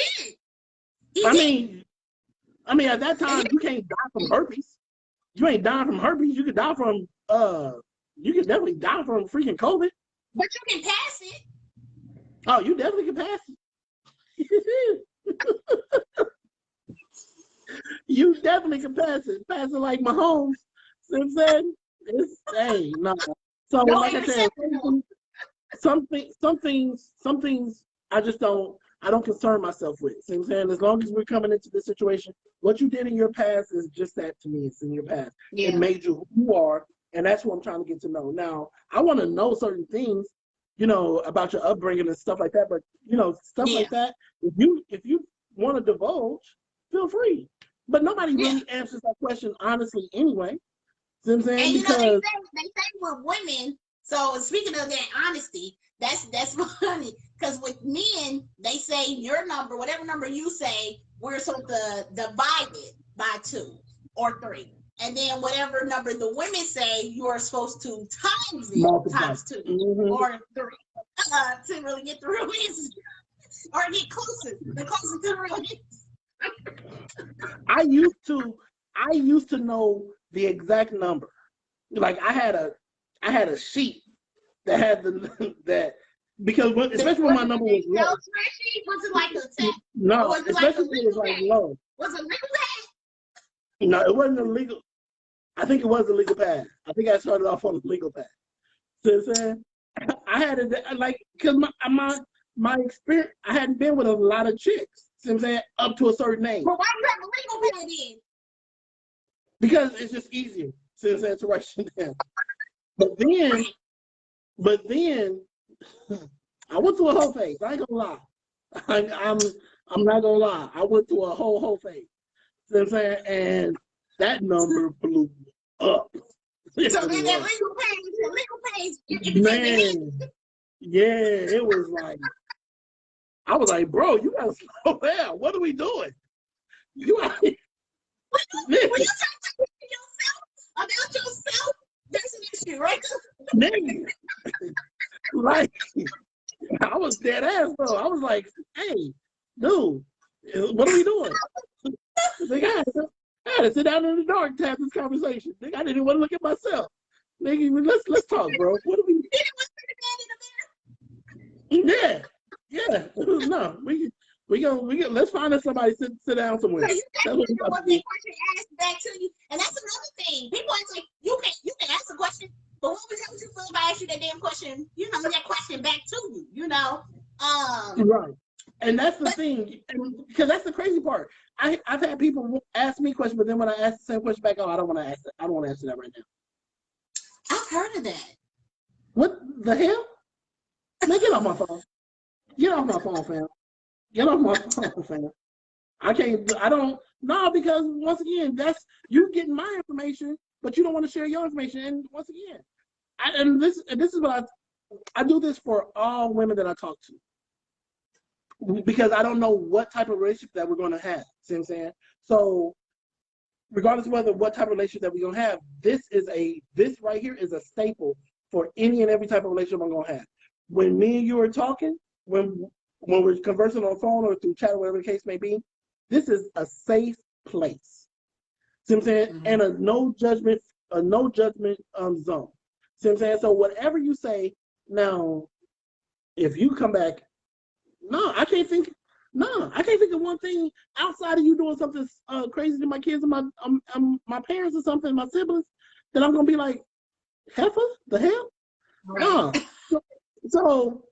did. I mean, at that time, you can't die from herpes. You ain't dying from herpes. You could die from. You could definitely die from freaking COVID. But you can pass it. Oh, you definitely can pass it. You definitely can pass it. Pass it like Mahomes. See what I'm saying? Hey, no. So like I said, some things I just don't concern myself with. See what I'm saying? As long as we're coming into this situation, what you did in your past is just that to me. It's in your past. Yeah. It made you who you are, and that's what I'm trying to get to know. Now, I want to know certain things, about your upbringing and stuff like that. But stuff like that, if you want to divulge, feel free. But nobody really answers that question honestly anyway. See what I'm saying? And because they say with women. So speaking of that honesty, that's funny. Because with men, they say your number, whatever number you say, we're supposed to divide it by 2 or 3. And then whatever number the women say, you are supposed to times it times 2 or 3 to really get the real answer or get closer to the real answer. I used to know the exact number. Like I had a sheet that had that because especially when my number was low. Spreadsheet? Was it like a text? No, was it especially like when it was like low. Was it legal pad? No, it wasn't illegal. I think it was a legal pad. I think I started off on a legal pad. See what I'm saying? I had it like because my experience. I hadn't been with a lot of chicks. See what I'm saying? Up to a certain age. But why you have a legal pad then? Because it's just easier. See what I'm saying? To write shit down. But then, I went through a whole phase. I ain't gonna lie. I'm not gonna lie. I went through a whole phase. See what I'm saying? And that number blew up. So then that legal page, man, yeah, it was like, I was like, bro, you gotta slow down. What are we doing? You are. When you talk about yourself, that's an issue, right? Man, like, I was dead ass though. I was like, hey, dude, what are we doing? Like, I had to sit down in the dark to have this conversation. Nigga, I didn't even want to look at myself. Nigga, let's talk, bro. What are we? Yeah. No, we go. Let's find us somebody sit down somewhere. So you got to know what that question asked back to you, and that's another thing. People are like, you can ask a question, but what would you feel if I asked you that damn question? That question back to you. Right. And that's the thing, because that's the crazy part. I've had people ask me questions, but then when I ask the same question back, I don't want to ask that. I don't want to answer that right now. I've heard of that. What the hell? Man, get off my phone. Get off my phone, fam. Get off my phone, fam. No, because once again, that's you getting my information, but you don't want to share your information. And once again, this is what I do this for all women that I talk to. Because I don't know what type of relationship that we're going to have. See what I'm saying? So regardless of what type of relationship that we're going to have, this right here is a staple for any and every type of relationship I'm going to have. When me and you are talking, when when we're conversing on the phone or through chat or whatever the case may be, this is a safe place. See what I'm saying? Mhm. And a no judgment zone. See what I'm saying? So whatever you say, now, if you come back, I can't think of one thing outside of you doing something crazy to my kids and my parents or something, my siblings, that I'm gonna be like, heifer, the hell? Right. No. So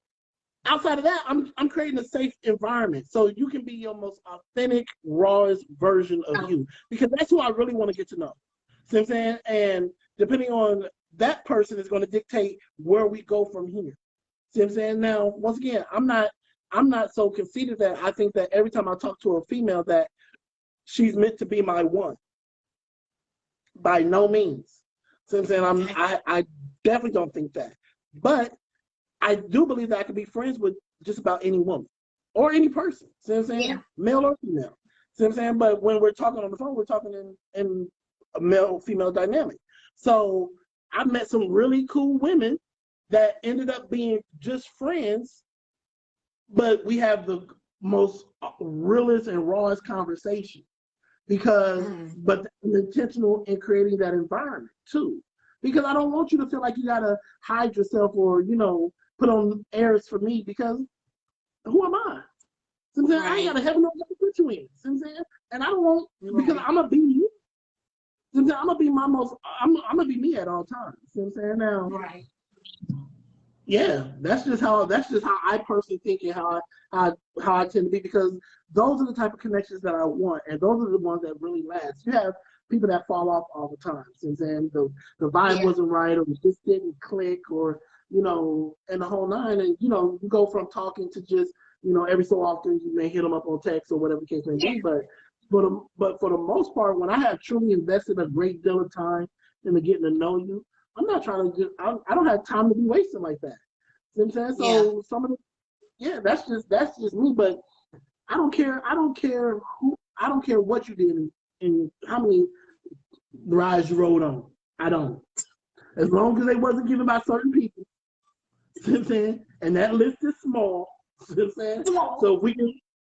outside of that, I'm creating a safe environment so you can be your most authentic, rawest version of you, because that's who I really want to get to know. See what I'm saying? And depending on that person is going to dictate where we go from here. See what I'm saying? Now, once again, I'm not so conceited that I think that every time I talk to a female that she's meant to be my one. By no means. See what I'm saying? I definitely don't think that. But I do believe that I could be friends with just about any woman or any person. See what I'm saying? Yeah. Male or female. See what I'm saying? But when we're talking on the phone, we're talking in a male-female dynamic. So I met some really cool women that ended up being just friends, but we have the most realest and rawest conversation because, but I'm intentional in creating that environment too. Because I don't want you to feel like you gotta hide yourself or, put on airs for me, because who am I? Sometimes I ain't got a heaven or earth to put you in. Sometimes, and I don't want, because I'm gonna be you. Sometimes I'm gonna be me at all times. You know what I'm saying? Now, Right. yeah, that's just how I personally think and how I tend to be, because those are the type of connections that I want, and those are the ones that really last. You have people that fall off all the time. You know what I'm saying? The vibe wasn't right, or it just didn't click, or and the whole nine, and you go from talking to just every so often you may hit them up on text or whatever the case may be, but for the most part, when I have truly invested a great deal of time into getting to know you, I'm not trying to I don't have time to be wasting like that. You know what I'm saying? So some of the, that's just me, but I don't care what you did and how many rides you rode on. I don't. As long as they wasn't given by certain people. You know what I'm saying? And that list is small. You know what I'm saying? So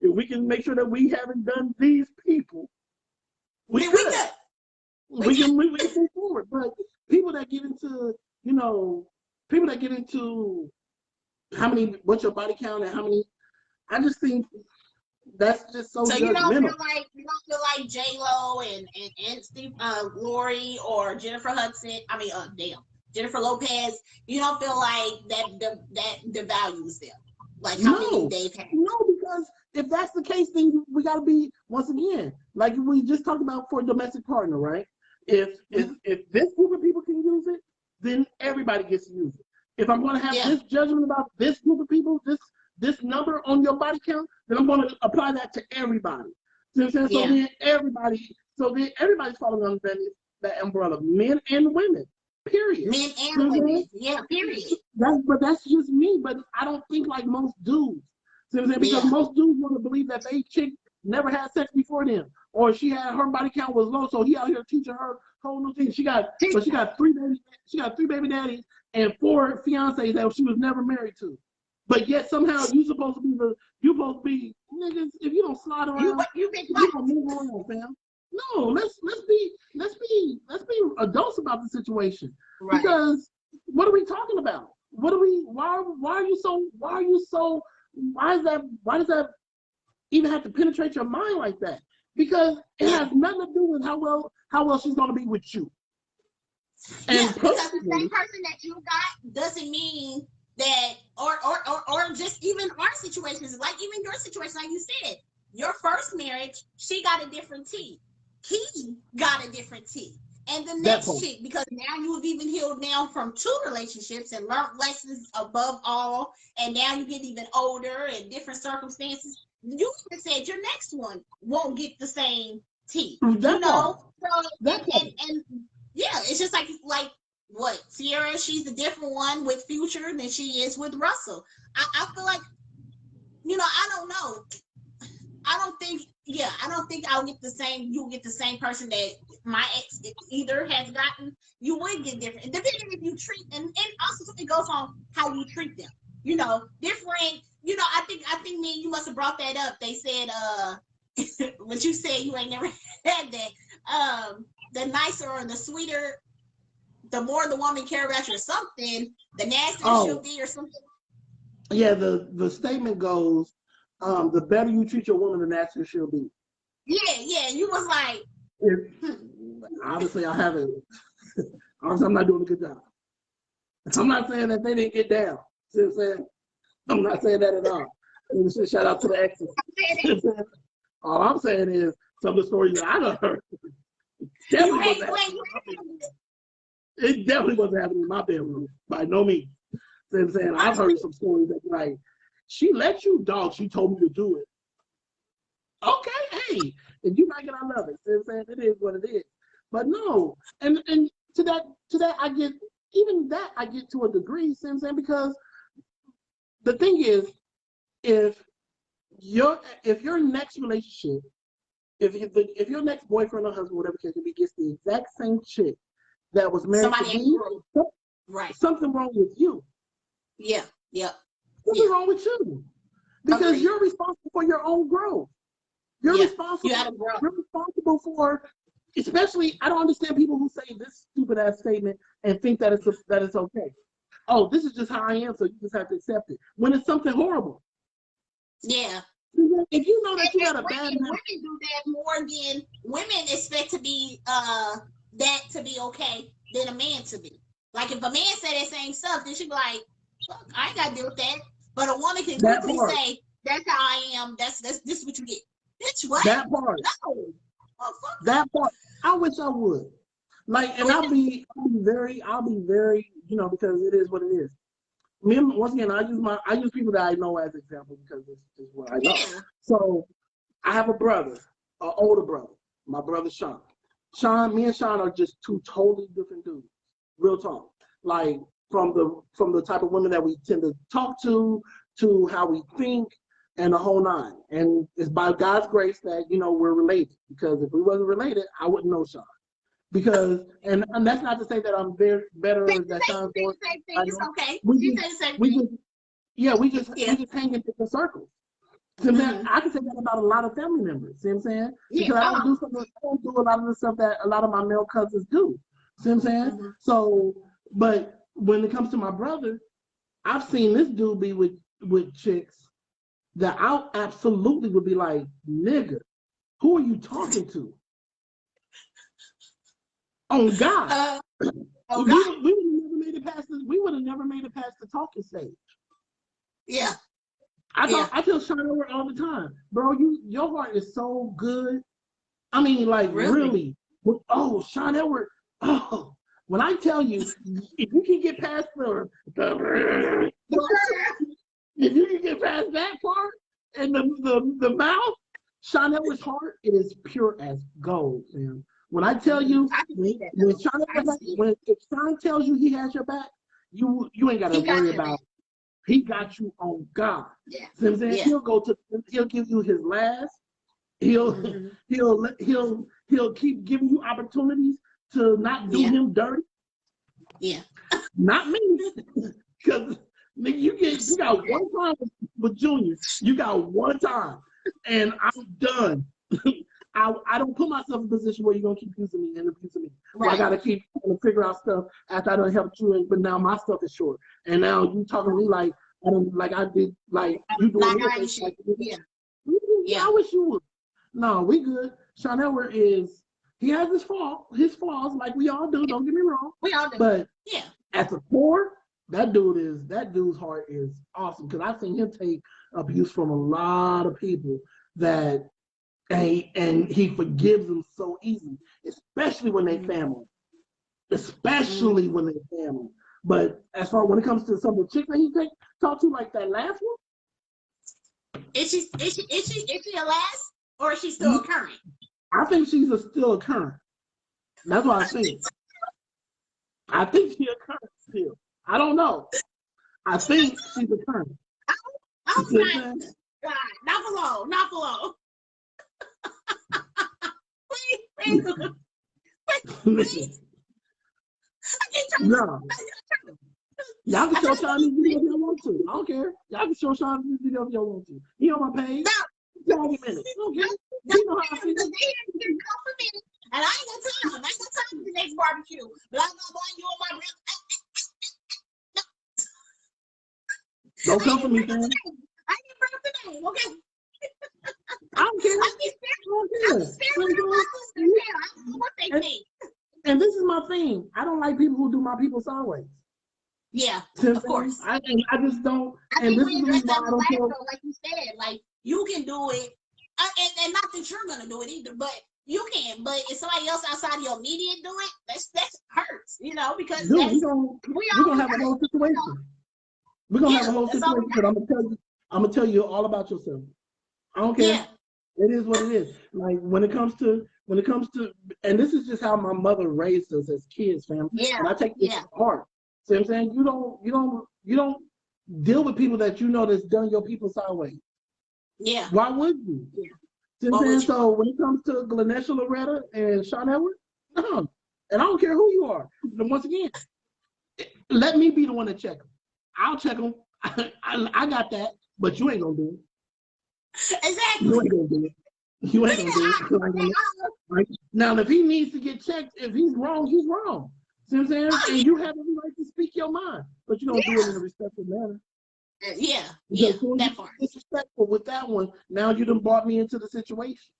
if we can make sure that we haven't done these people, we can move forward. But people that get into what's your body count and how many, I just think that's just so you don't judgmental. feel like J-Lo and Steve, Laurie or Jennifer Hudson. Jennifer Lopez. You don't feel like that devalues them, like how many they've had. No, because if that's the case, then we got to be, once again, like we just talked about for a domestic partner, right? If this group of people can use it, then everybody gets to use it. If I'm going to have this judgment about this group of people, this number on your body count, then I'm going to apply that to everybody. You know what I'm saying? So then everybody's falling under that umbrella, men and women. Period. Men and women. Yeah, period. But that's just me. But I don't think like most dudes. See what I'm saying? Because most dudes want to believe that they chick never had sex before them, or her body count was low, so he out here teaching her whole new thing. She got three baby daddies and 4 fiancés that she was never married to. But yet somehow you supposed to be niggas. If you don't slide around, you don't move around, fam. No, let's be adults about the situation. Right. Because what are we talking about? Why does that even have to penetrate your mind like that? Because it has nothing to do with how well she's gonna be with you. And because the same person that you got doesn't mean that, or just even our situations, like even your situation, like you said, your first marriage, she got a different tea. He got a different tea. And the next chick, because now you've even healed now from 2 relationships and learned lessons above all, and now you get even older and different circumstances. You even said your next one won't get the same tea. It's just like what Sierra, she's a different one with Future than she is with Russell. I feel like, I don't know. I don't think I'll get the same. You'll get the same person that my ex either has gotten. You would get different, depending if you treat, and also it goes on how you treat them. Different I think me and you must have brought that up. They said, what you said, you ain't never had that. The nicer or the sweeter, the more the woman care about you or something, the nastier she'll be or something. Yeah, the statement goes, the better you treat your woman, the nastier she'll be. Yeah. You was like, obviously I haven't. Obviously, I'm not doing a good job. I'm not saying that they didn't get down. See what I'm saying? I'm not saying that at all. Shout out to the exes. All I'm saying is some of the stories that I done heard. It definitely wasn't happening in my bedroom, by no means. See what I'm saying? I've heard some stories that like, she let you dog, she told me to do it. Okay, hey, if you like it, I love it. See what I'm saying? It is what it is. But no, and to that I get, even that I get to a degree, see what I'm saying? Because the thing is, if your next relationship, if your next boyfriend or husband, whatever case it be, gets the exact same chick that was married to me, right, something wrong with you. Yeah. Something wrong with you. Because you're responsible for your own growth. You're responsible for, especially, I don't understand people who say this stupid ass statement and think that it's okay. Oh, this is just how I am, so you just have to accept it. When it's something horrible. Yeah. If you know that you got a bad women do that more than women expect to be that to be okay than a man to be. Like if a man say that same stuff, then she be like, fuck, I ain't gotta deal with that. But a woman can quickly say, that's how I am, this is what you get. Bitch, what? That part. No. Oh, fuck that part. I wish I would. Like, and I'll be very, because it is what it is. Me, once again, I use people that I know as examples because this is what I know. Yeah. So I have a brother, an older brother, my brother Sean. Me and Sean are just two totally different dudes. Real talk. Like from the type of women that we tend to talk to how we think and the whole nine. And it's by God's grace that, we're related. Because if we wasn't related, I wouldn't know Sean. Because, and that's not to say that I'm better than Sean's doing. It's okay. We just hang in different circles. So I can say that about a lot of family members. See what I'm saying? Because I don't do a lot of the stuff that a lot of my male cousins do. See what I'm saying? So, but when it comes to my brother, I've seen this dude be with chicks that I absolutely would be like, nigga, who are you talking to? On God. We would have never made it past this. We would have never made it past the talking stage. Yeah. I tell Sean all the time, bro, your heart is so good. I mean, like really. Oh, Sean Edward. Oh, when I tell you, if you can get past if you can get past that part and the mouth, Sean Edward's heart, it is pure as gold, man. When I tell you, if Sean tells you he has your back, you ain't got to worry about it. He got you on God. Yeah. See what I'm saying? He'll give you his last. He'll keep giving you opportunities to not do him dirty. Yeah. Not me. Because you got one time with Junior. You got one time. And I'm done. I don't put myself in a position where you're gonna keep using me and abusing me. Right. I gotta keep trying to figure out stuff after I done helped you, but now my stuff is short. And now you talking to me like I did, like you doing I wish you would. No, we good. Sean Edward he has his flaws, like we all do, don't get me wrong. We all do. But at the core, that dude's heart is awesome. Because I've seen him take abuse from a lot of people and he forgives them so easily, especially when they family. Especially when they family. But as far when it comes to some of the chicks that he talk to, like that last one. Is she a last or is she still a current? I think she's still a current. That's what I think. I think she's a current still. I don't know. I think she's a current. Not below. Please. No. Y'all can show Sean these videos if y'all want to. I don't care. Y'all can show Sean these videos if y'all want to. He on my page. Y'all give minutes. Okay. You know how I feel. And I ain't got time. I ain't got time for the next barbecue. But I'm gonna blame you on my brother. Don't come for me, fam. I ain't bring up the name, okay? I don't care. I'm just staring at my sister. I don't know what they think. And this is my thing. I don't like people who do my people sideways. Yeah, of course. I just don't. I and think this we is the addressed reason why that I don't care. like you said, like you can do it, and not that you're gonna do it either, but you can. But if somebody else outside of your media do it, that hurts, you know, because Dude, that's we're gonna have a whole situation. We're gonna have a whole situation. But I'm gonna tell you all about yourself. I don't care. Yeah. It is what it is. Like when it comes to, and this is just how my mother raised us as kids, fam. Yeah. And I take this to heart. See what I'm saying? You don't deal with people that you know that's done your people sideways. Yeah. Why would you? Yeah. See what I'm saying? So when it comes to Glanesha Loretta and Sean Edward, no. And I don't care who you are. But once again, let me be the one to check them. I'll check them. I got that, but you ain't gonna do it. Exactly. You ain't gonna do it. You ain't gonna do it. Right? Now, if he needs to get checked, if he's wrong, he's wrong. See what I'm saying? And you have every right to speak your mind, but you don't do it in a respectful manner. Yeah, that part. Disrespectful with that one. Now you done brought me into the situation.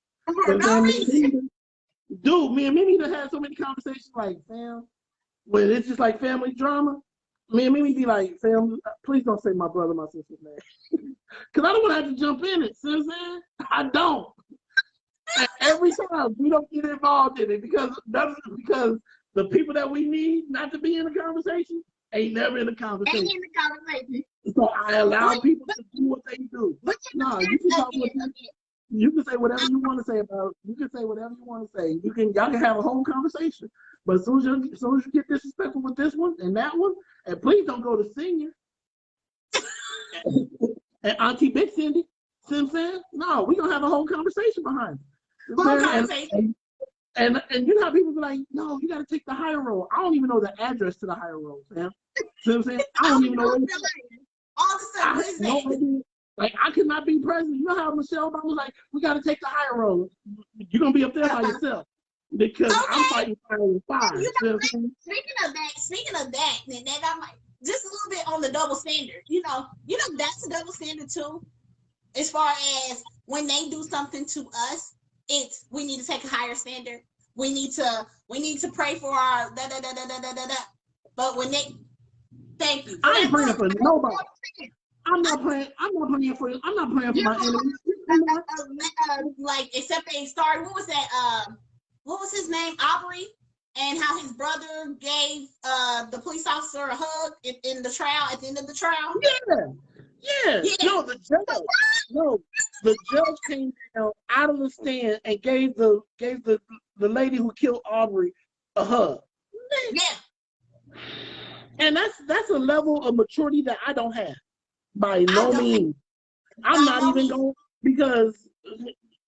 For no reason. Dude, me and Mimi done had so many conversations like, fam, when it's just like family drama. Me and Mimi be like, fam, please don't say my brother, my sister's name. Because I don't want to have to jump in it. See what I'm saying? I don't. And every time we don't get involved in it because the people that we need not to be in the conversation ain't never in the conversation. So I allow people to do what they do. No, you can talk what you can say whatever you want to say about. You can say whatever you want to say. Y'all can have a whole conversation. But as soon as you get disrespectful with this one and that one, and please don't go to senior and Auntie Big Cindy. See what I'm saying? No, we're gonna have a whole conversation behind it. And you know how people be like, no, you gotta take the higher road. I don't even know the address to the higher road, man. See what I'm saying? I don't even know what it's like. I could not be president. You know how Michelle Obama was like, we gotta take the higher road. You're gonna be up there by yourself. Because I'm fighting fire with fire. You know, speaking of that, then I'm like, just a little bit on the double standard. You know that's a double standard too. As far as when they do something to us, it's we need to take a higher standard. We need to pray for our da da da da da da da. But when they, thank you. I ain't praying for nobody. I'm not praying for my enemies. Like except they started. What was that? What was his name? Aubrey, and how his brother gave the police officer a hug in the trial at the end of the trial. Yeah. No, the judge came down out of the stand and gave the lady who killed Aubrey a hug. Yeah. And that's a level of maturity that I don't have by no means. I'm not even going because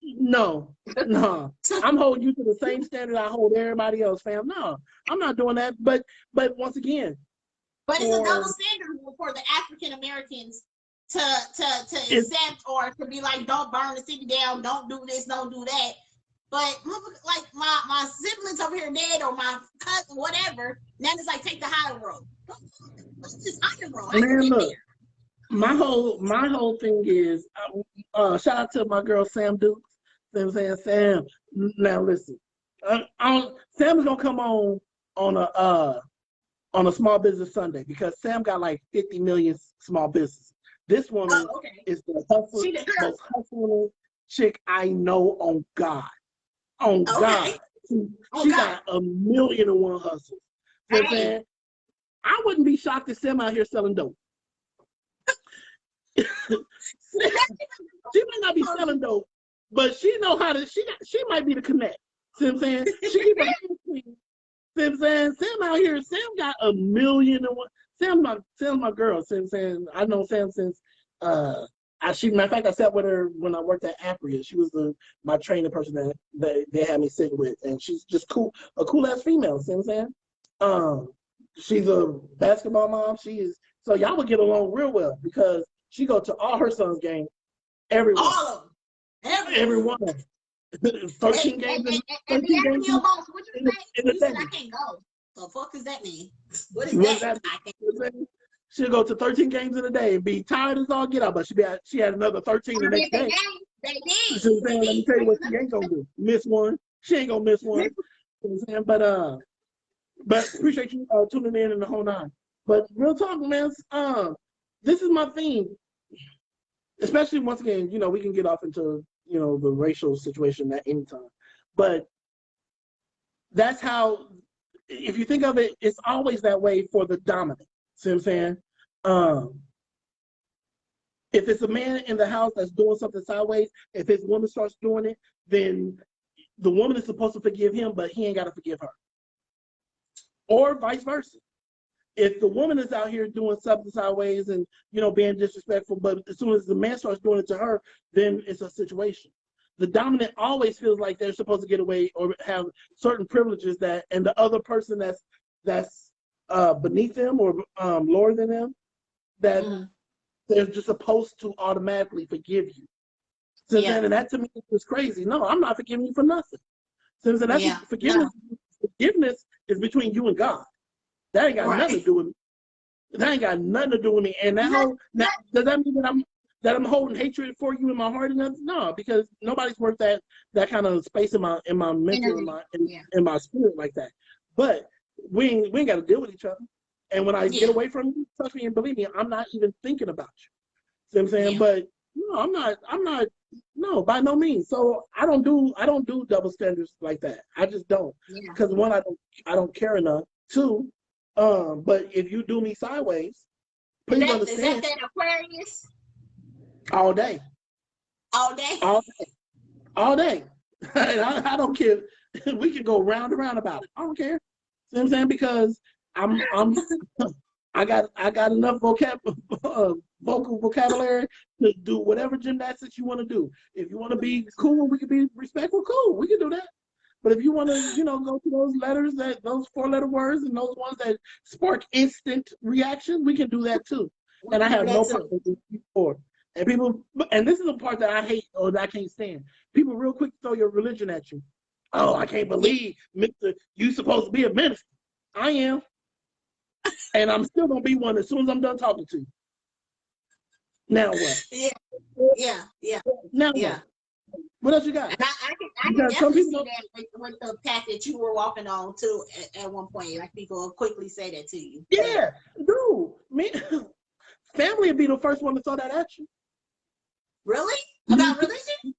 no. I'm holding you to the same standard I hold everybody else, fam. No, I'm not doing that. But once again. But it's a double standard for the African Americans to accept or to be like, don't burn the city down, don't do this, don't do that. But like my siblings over here dead or my cousin, whatever, now it's like take the higher road. What's this higher road? Man, look, my whole thing is shout out to my girl Sam Dukes. You know what I'm saying? Sam, now listen. Sam is gonna come on a small business Sunday because Sam got like 50 million small business. This woman is the most hustling chick I know on God. On God. She got 1,000,001 hustles. You know what I'm saying? I wouldn't be shocked if Sam out here selling dope. She might not be selling dope, but she know how to. She might be the connect. See what I'm saying? She keep a hand clean. See what I'm saying? Sam out here. Sam got 1,000,001. Sam's my girl. See what I'm saying? I know Sam since matter of fact, I sat with her when I worked at Apria. She was my training person that they had me sit with, and she's just cool, a cool ass female. See what I'm saying? she's a basketball mom. She is, so y'all would get along real well because she go to all her sons' games, everyone, All of them. everyone. 13 games, And be asking your boss, what you say? You said I day. can't go. The fuck does that mean? What is What's that? that? She'll go to 13 games in a day and be tired as all get out, but she had another 13 the next day. They did. She was saying, let me tell you what she ain't gonna do. Miss one. She ain't gonna miss one. You know what I'm saying? But appreciate you tuning in the whole nine. But real talk, man, this is my theme. Especially once again, you know, we can get off into, you know, the racial situation at any time. But that's how, if you think of it, it's always that way for the dominant. See what I'm saying? If it's a man in the house that's doing something sideways, if his woman starts doing it, then the woman is supposed to forgive him, but he ain't got to forgive her. Or vice versa. If the woman is out here doing something sideways and, you know, being disrespectful, but as soon as the man starts doing it to her, then it's a situation. The dominant always feels like they're supposed to get away or have certain privileges that, and the other person that's beneath them or lower than them, that they're just supposed to automatically forgive you. So then, and that to me is crazy. No, I'm not forgiving you for nothing. So that's forgiveness. Forgiveness is between you and God. That ain't got nothing to do with me. That ain't got nothing to do with me. And that whole does that mean that I'm holding hatred for you in my heart and nothing? No, because nobody's worth that kind of space in my mental in my spirit like that. But we ain't got to deal with each other. And when I get away from you, trust me and believe me, I'm not even thinking about you. See what I'm saying? But no, I'm not. No, by no means. So I don't do double standards like that. I just don't. Because one, I don't care enough. Two, but if you do me sideways, please understand. Is that Aquarius? All day. All day. All day. All day. And I don't care. We can go round and round about it. I don't care. See what I'm saying? Because I got enough vocal vocabulary to do whatever gymnastics you want to do. If you want to be cool, we can be respectful. Cool, we can do that. But if you want to, you know, go to those letters, those 4-letter words, and those ones that spark instant reaction, we can do that too. And I have no problem with this before. And people, and this is the part that I hate or that I can't stand. People real quick throw your religion at you. Oh, I can't believe, Mr. You supposed to be a minister. I am. And I'm still gonna be one as soon as I'm done talking to you. Now what? Yeah. Now what? What else you got? And I can definitely see that with the path that you were walking on too at one point. Like people will quickly say that to you. Yeah, dude. Me, family would be the first one to throw that at you. Really? About religion?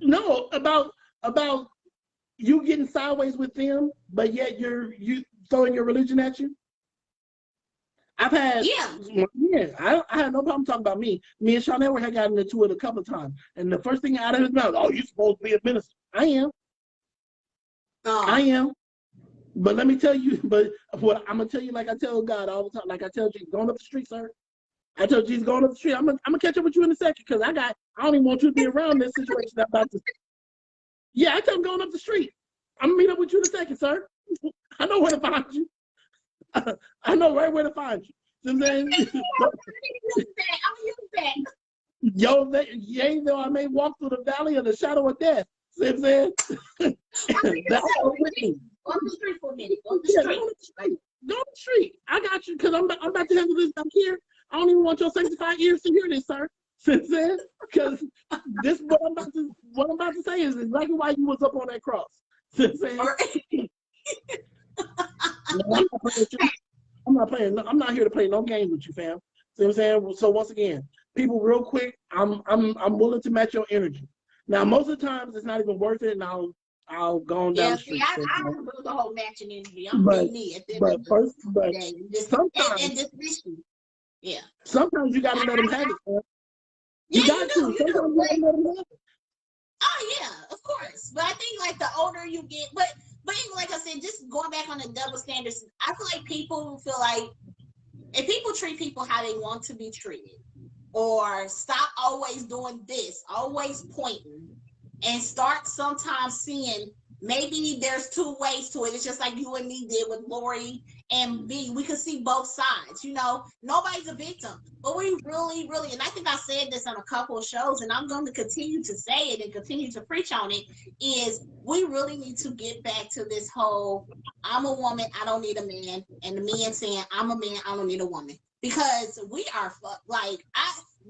No, about you getting sideways with them, but yet you throwing your religion at you. I've had I had no problem talking about me. Me and Sean Edward had gotten into it a couple of times, and the first thing out of his mouth, "Oh, you're supposed to be a minister." I am. I am. But let me tell you, but what I'm gonna tell you, like I tell God all the time, like I tell Jesus, going up the street, sir. I tell Jesus, going up the street, I'm gonna catch up with you in a second, because I don't even want you to be around this situation I'm about to. Yeah, I tell him going up the street. I'm gonna meet up with you in a second, sir. I know where to find you. I know right where to find you. You know what I'm saying? I'll use that. Yo, yea, though I may walk through the valley of the shadow of death. See what I'm saying? Go on the street for a minute. Go on the street. Go on the street. I got you, because I'm about to handle this down here. I don't even want your sanctified ears to hear this, sir. See what I'm saying? Because this what I'm about to say is exactly why you was up on that cross. See what I'm saying? I'm not playing. I'm not here to play no games with you, fam. See what I'm saying? So once again, people, real quick, I'm willing to match your energy. Now, most of the times, it's not even worth it, and I'll go on down the street. Yeah, I don't do the whole matching energy. I'm being me at the end of sometimes, yeah. Sometimes you gotta let them have it, man. You got to. Sometimes you gotta let them have it. Oh yeah, of course. But I think like the older you get, but even like I said, just going back on the double standards, I feel like people feel like if people treat people how they want to be treated, or stop always doing this, always pointing, and start sometimes seeing maybe there's two ways to it. It's just like you and me did with Lori and B. We could see both sides. You know, nobody's a victim, but we really, really, and I think I said this on a couple of shows, and I'm going to continue to say it and continue to preach on it. Is we really need to get back to this whole "I'm a woman, I don't need a man," and the men saying "I'm a man, I don't need a woman," because we are like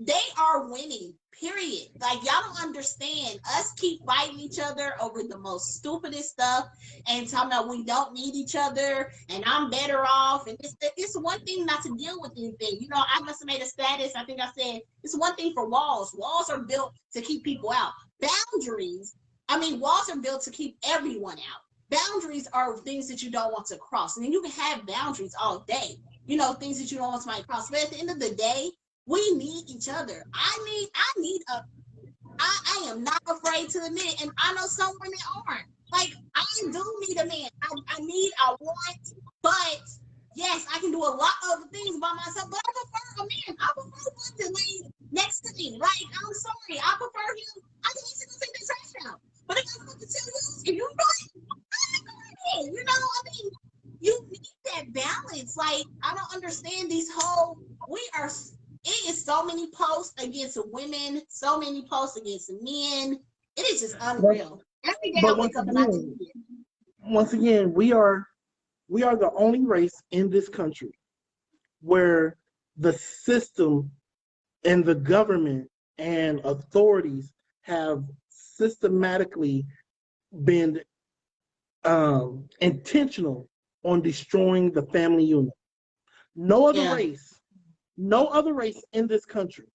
they are winning, period. Like, y'all don't understand. Us keep fighting each other over the most stupidest stuff and talking about we don't need each other and I'm better off. And it's one thing not to deal with anything. You know, I must have made a status. I think I said it's one thing for walls. Walls are built to keep people out. Boundaries, I mean, walls are built to keep everyone out. Boundaries are things that you don't want to cross. And then you can have boundaries all day, you know, things that you don't want somebody to cross. But at the end of the day, we need each other. I am not afraid to admit, and I know some women aren't. Like, I do need a man. I want, but yes, I can do a lot of things by myself, but I prefer a man. I prefer one to lay next to me. Like, I'm sorry, I prefer him. I can easily take the trash out. But if I'm going to tell you, if you do it, I'm you know, I mean, you need that balance. Like, I don't understand these whole, it is so many posts against women, so many posts against men. It is just unreal. Every day I wake up and I do it. Once again, we are the only race in this country where the system and the government and authorities have systematically been intentional on destroying the family unit. No other race in this country,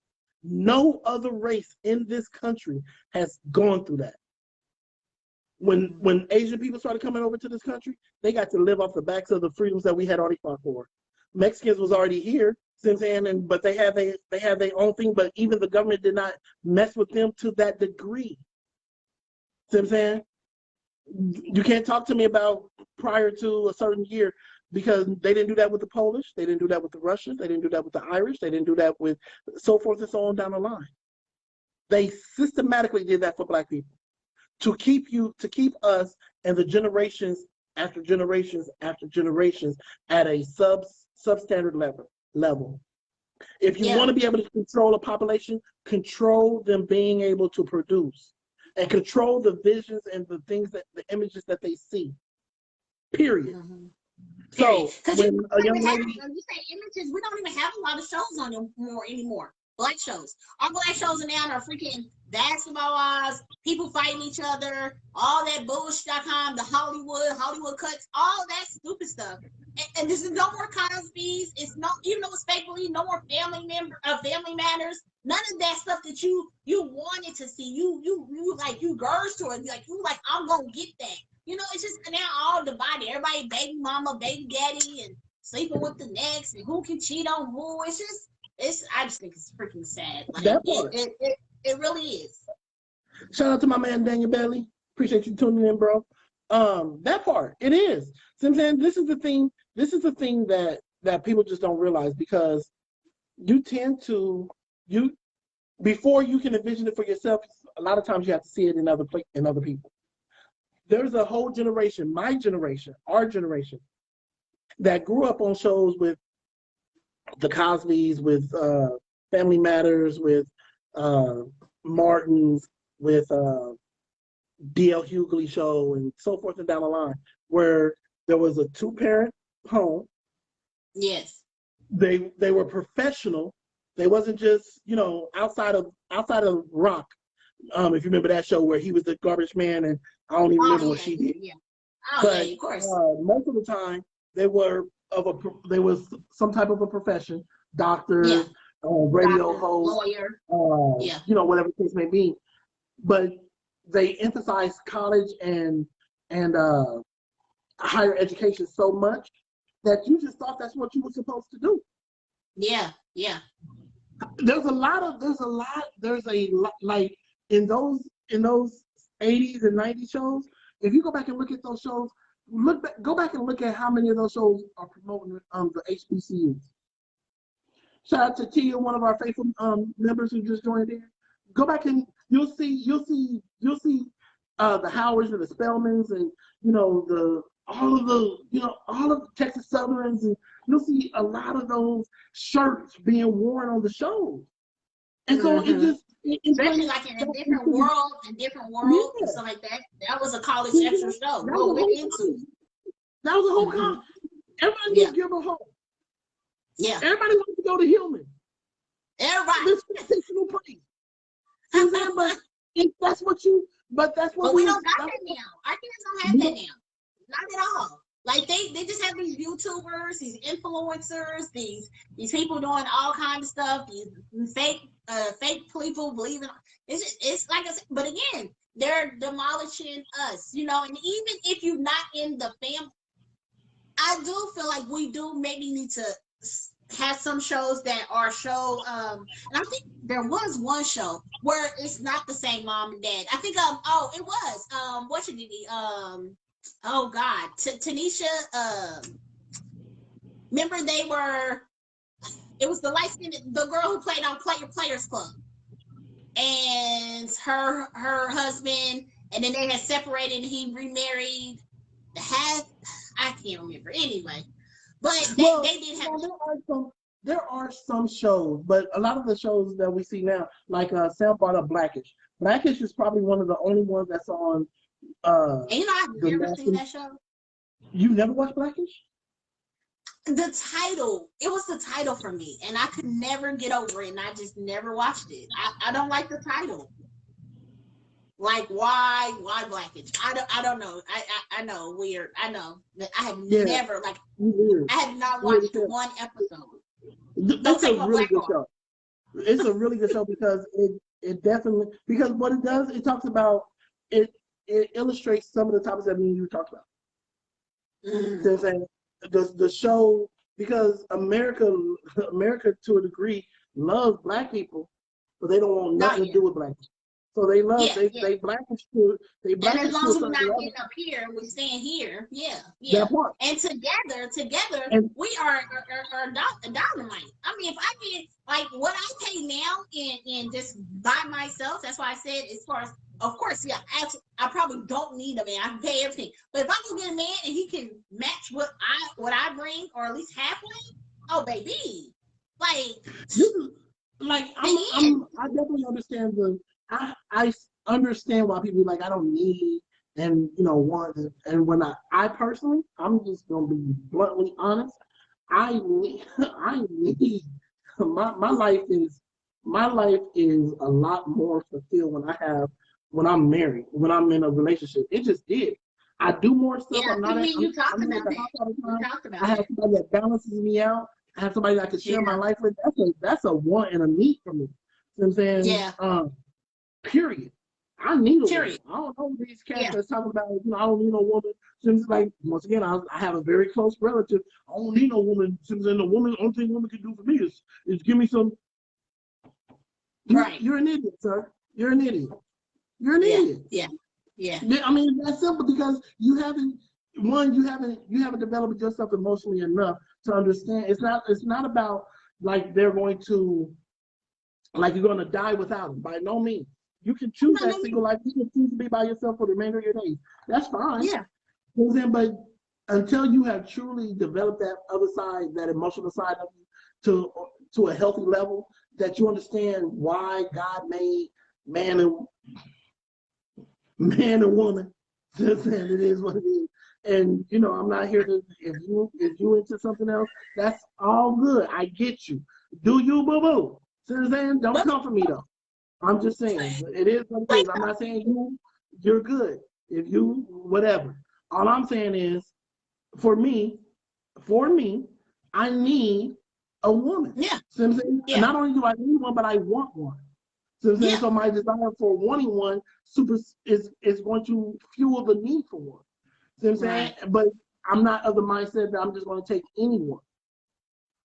has gone through that. When Asian people started coming over to this country, they got to live off the backs of the freedoms that we had already fought for. Mexicans was already here since then, but they had their own thing. But even the government did not mess with them to that degree. See what I'm saying? You can't talk to me about prior to a certain year, because they didn't do that with the Polish, they didn't do that with the Russians, they didn't do that with the Irish, they didn't do that with so forth and so on down the line. They systematically did that for Black people to keep us and the generations after generations after generations at a substandard level. If you want to be able to control a population, control them being able to produce, and control the visions and the images that they see. Period. Mm-hmm. So when a young lady, you say images, we don't even have a lot of shows on them more anymore. Black shows. Our Black shows now are freaking basketball wives, people fighting each other, all that bullshit.com, the Hollywood cuts, all that stupid stuff. And this is no more Cosby's. It's no, even though it's fake believe, no more family matters. None of that stuff that you wanted to see. You girls to it. Like I'm gonna get that. You know, it's just now all divided. Everybody baby mama, baby daddy, and sleeping with the next, and who can cheat on who. I just think it's freaking sad. Like, it really is. Shout out to my man Daniel Bailey. Appreciate you tuning in, bro. That part, it is. So I'm saying this is the thing that people just don't realize, because you tend to before you can envision it for yourself, a lot of times you have to see it in other people. There's a whole generation, my generation, our generation, that grew up on shows with the Cosbys, with Family Matters, with Martins, with D.L. Hughley show, and so forth and down the line, where there was a 2-parent home. Yes. They were professional. They wasn't just, outside of Rock. If you remember that show where he was the garbage man, and I don't even remember what she did. Yeah. But of course. Most of the time they was some type of a profession, doctor, radio host, lawyer, whatever the case may be. But they emphasize college and higher education so much that you just thought that's what you were supposed to do. Yeah. There's a lot like in those 80s and 90s shows. If you go back and look at those shows, go back and look at how many of those shows are promoting the HBCUs. Shout out to Tia, one of our faithful members who just joined in. Go back and you'll see the Howards and the Spellmans, and all of the Texas Southerns, and you'll see a lot of those shirts being worn on the shows. And so it just especially like in a different world and stuff like that. That was a college extra show. That was a whole college. Everybody needs to give a home. Yeah. Everybody wants to go to Hillman. Everybody. This fictional place. That's what we don't got that now. Our kids don't have that now. Not at all. Like they just have these YouTubers, these influencers, these people doing all kinds of stuff, these fake people believing. It's like I said, but again, they're demolishing us, and even if you're not in the family, I do feel like we do maybe need to have some shows that are and I think there was one show where it's not the same mom and dad. I think it was what should it be oh God, Tanisha, remember it was the the girl who played on Players Club, and her husband, and then they had separated and he remarried. I can't remember anyway, but they did have. There are some shows, but a lot of the shows that we see now, like Sam brought up Blackish. Blackish is probably one of the only ones that's on. I've never seen that show. You never watched Blackish? The title, it was the title for me, and I could never get over it, and I just never watched it. I don't like the title. Like, why Blackish? I don't know. I know, weird. I know. I have never, I have not watched one episode. It's a really good show. It's a really good show because it definitely, because what it does, it talks about, it illustrates some of the topics that me and you talked about. The show, because America to a degree loves Black people, but they don't want nothing to do with Black people. So they love they Blackish to they Blackish. And as long as we're not getting up here, we're staying here. Yeah. And together, and we are dynamite. I mean, if I get like what I pay now in just by myself, that's why I said as far as, of course, I probably don't need a man. I can pay everything. But if I can get a man and he can match what I bring, or at least halfway, oh baby, I definitely understand I understand why people are like, I don't need and want, and when I personally, I'm just gonna be bluntly honest, I need my life is a lot more fulfilled when I'm married, when I'm in a relationship. It just did. I do more stuff. Yeah, you talked about that. I have somebody that balances me out. I have somebody that I can share my life with. That's a want and a need for me. You know what I'm saying? Yeah. Period. I need a woman. I don't know these cats that's talking about, I don't need no woman. Since, like, once again, I have a very close relative. I don't need no woman. Since then, only thing woman can do for me is give me some. You're an idiot, sir. You're an idiot. You're an idiot. Yeah. I mean, that's simple because you haven't developed yourself emotionally enough to understand. It's not about like they're going to, like you're going to die without them. By no means. You can choose that single life. You can choose to be by yourself for the remainder of your days. That's fine. Yeah. But until you have truly developed that other side, that emotional side of you to a healthy level, that you understand why God made man and woman, just saying it is what it is. And I'm not here to, if you into something else, that's all good. I get you. Do you, boo boo? See what I'm saying? Don't come for me though. I'm just saying it is what it is. I'm not saying you're good. If you whatever. All I'm saying is, for me, I need a woman. Yeah. See what I'm saying? Yeah. Not only do I need one, but I want one. So my desire for wanting one is going to fuel the need for one. See what I'm saying? Right. But I'm not of the mindset that I'm just going to take anyone.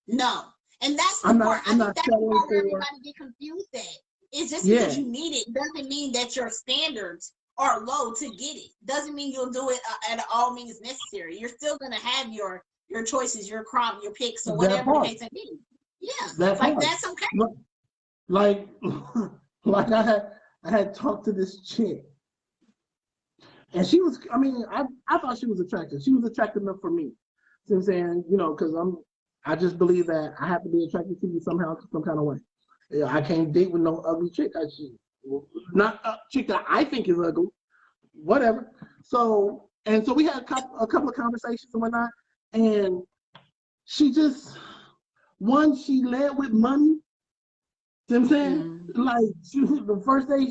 No. And that's the part. I think that's where everybody get confused at. It's just because you need it doesn't mean that your standards are low to get it. Doesn't mean you'll do it at all means necessary. You're still going to have your choices, your crop, your picks, or whatever the case may be. Yeah. That's okay. Like I had talked to this chick, And she was, I mean, I thought she was attractive. She was attractive enough for me. See what I'm saying? You know, because I just believe that I have to be attracted to you somehow, some kind of way. Yeah, I can't date with no ugly chick. Not a chick that I think is ugly, whatever. So, and so we had a couple of conversations and whatnot. And she just, she led with money. See what I'm saying? Like, the first day,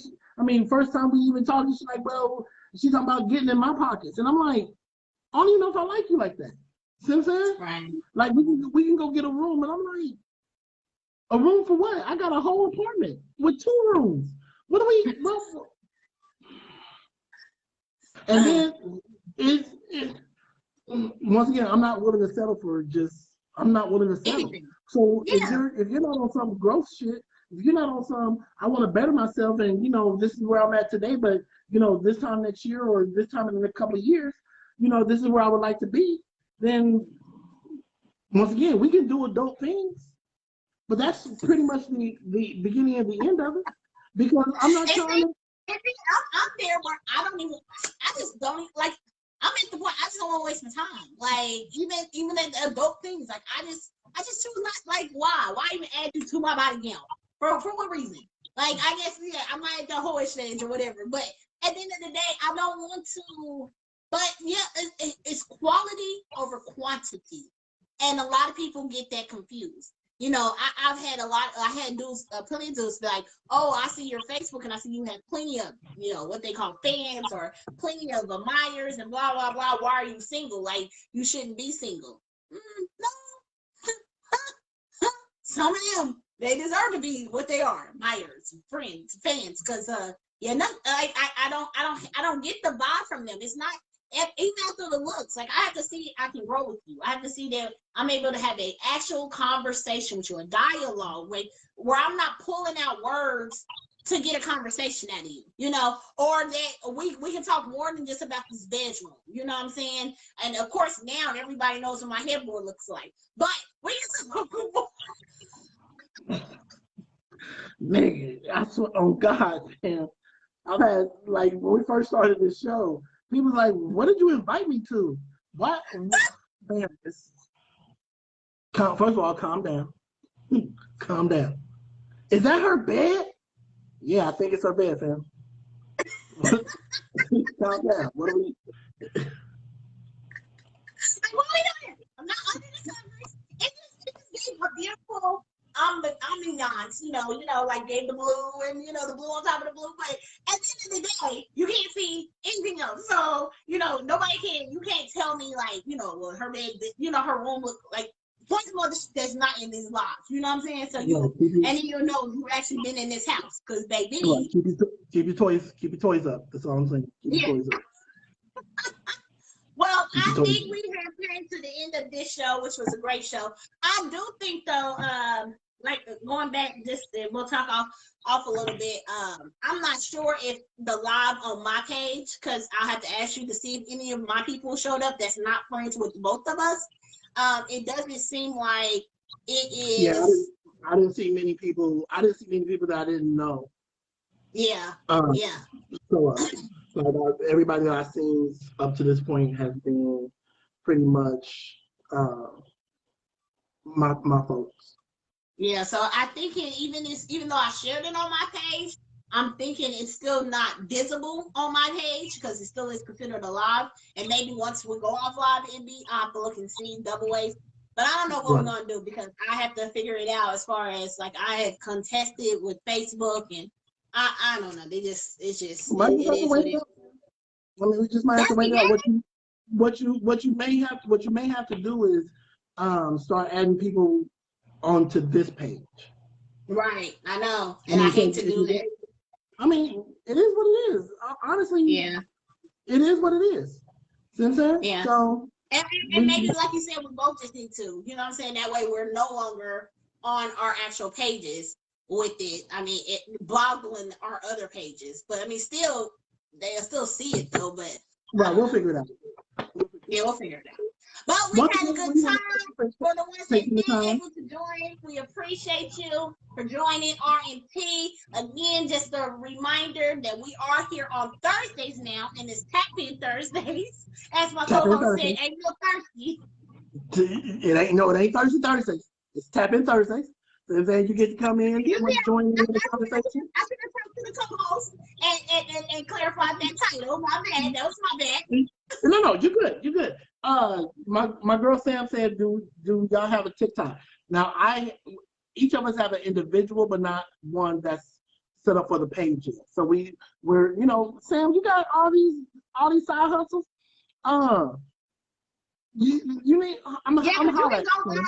first time we even talked, she's like, well, she's talking about getting in my pockets. And I'm like, I don't even know if I like you like that. See what I'm saying? Right. Like, we can go get a room. And I'm like, a room for what? I got a whole apartment with 2 rooms. What do we? And then once again, I'm not willing to settle for I'm not willing to settle. Anything. So Yeah. if you're not on some growth shit, if you're not on some, I want to better myself, and this is where I'm at today, but this time next year or this time in a couple of years, this is where I would like to be. Then once again, we can do adult things, but that's pretty much the beginning of the end of it, because I'm not trying to. I'm there where I just don't even, like, I'm at the point, I just don't want to waste my time. Like, even at the adult things, like, I just choose not, like, why even add you to my body count? For what reason? Like, I guess, yeah, I'm not at the whole stage or whatever, but at the end of the day, I don't want to, but yeah, it's quality over quantity. And a lot of people get that confused. I've had dudes, plenty of dudes be like, oh, I see your Facebook and I see you have plenty of, what they call fans or plenty of admirers and blah, blah, blah. Why are you single? Like, you shouldn't be single. No. Some of them, they deserve to be what they are, admirers, friends, fans, because, I don't get the vibe from them. It's not, even after the looks, like, I have to see I can grow with you. I have to see that I'm able to have an actual conversation with you, a dialogue where I'm not pulling out words to get a conversation out of you, or that we can talk more than just about this bedroom. You know what I'm saying? And of course, now everybody knows what my headboard looks like, but we can talk more. Man, I swear on God, man. I've had, like, when we first started this show, people like, what did you invite me to? What? Man, first of all, calm down. Calm down. Is that her bed? Yeah, I think it's her bed, fam. Calm down. What are we? Like, what are we doing? I'm not under the covers. It just gave a beautiful ambiance, like gave the blue and the blue on top of the blue. But at the end of the day, you can't see anything else. So, you can't tell me, like, well, her bed, her room look like points more that's not in this box. You know what I'm saying? So and then you've actually been in this house, because baby, keep your toys up. That's all I'm saying. Keep your toys up. Well, I think we have came to the end of this show, which was a great show. I do think, though, like, going back, we'll talk off a little bit. I'm not sure if the live on my page, because I'll have to ask you to see if any of my people showed up that's not friends with both of us. It doesn't seem like it is. Yeah, I didn't see many people. I didn't see many people that I didn't know. Yeah. Yeah. So, everybody that I've seen up to this point has been pretty much my folks. Yeah, so I think even though I shared it on my page, I'm thinking it's still not visible on my page because it still is considered alive. And maybe once we go off live, I'll have to look and see double ways. But I don't know what we're gonna do, because I have to figure it out as far as, like, I have contested with Facebook, and I don't know. It is what it is. I mean, we just might have to wait out. What you may have to do is start adding people onto this page. Right, I know, and I hate to do that. I mean, it is what it is. Honestly, yeah, it is what it is. See what I'm saying? Yeah. So, and maybe, like you said, we both just need to. You know what I'm saying? That way, we're no longer on our actual pages with it. I mean, boggling our other pages, but I mean, still, they'll still see it though. But right, we'll figure it out. Yeah, we'll figure it out. But we Once had a again, good we time. want For the ones that taking the been time. able to join, we appreciate you for joining R&T. Again, just a reminder that we are here on Thursdays now, and it's Tap In Thursdays. As my Tap In co-host said, Thursdays. ain't no thirsty. It ain't Thursdays. It's Tap In Thursdays. So then you get to come in, You see, join in I the conversation. should have talked to the co-host and clarified that title. My bad. That was my bad. No, you're good. You're good. My girl Sam said, do y'all have a TikTok? Now each of us have an individual, but not one that's set up for the pages. So we're Sam, you got all these side hustles. You need. I'm Yeah, holler you can at go you. live.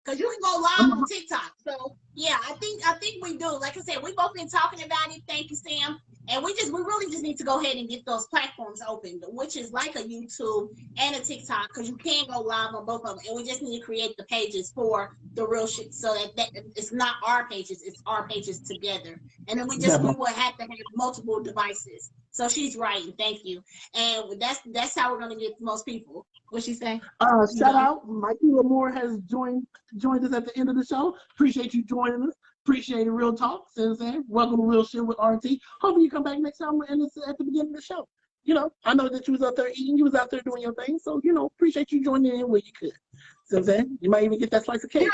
Cause you can go live on TikTok. So yeah, I think we do. Like I said, we both been talking about it. Thank you, Sam. And we really just need to go ahead and get those platforms open, which is like a YouTube and a TikTok, because you can go live on both of them. And we just need to create the pages for the real shit, so that it's not our pages, it's our pages together. And then we will have to have multiple devices. So she's right, and thank you. And that's how we're gonna get most people. What she say? Shout out, Mikey Lamore has joined us at the end of the show. Appreciate you joining us. Appreciate the real talk. Welcome to Real Shit with R&T. Hopefully you come back next time and it's at the beginning of the show. I know that you was out there eating, you was out there doing your thing. So, appreciate you joining in where you could. You might even get that slice of cake.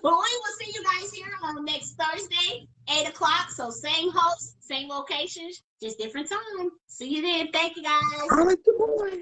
Well, we will see you guys here on next Thursday, 8 o'clock. So same host, same locations, just different time. See you then. Thank you, guys. I like the boy.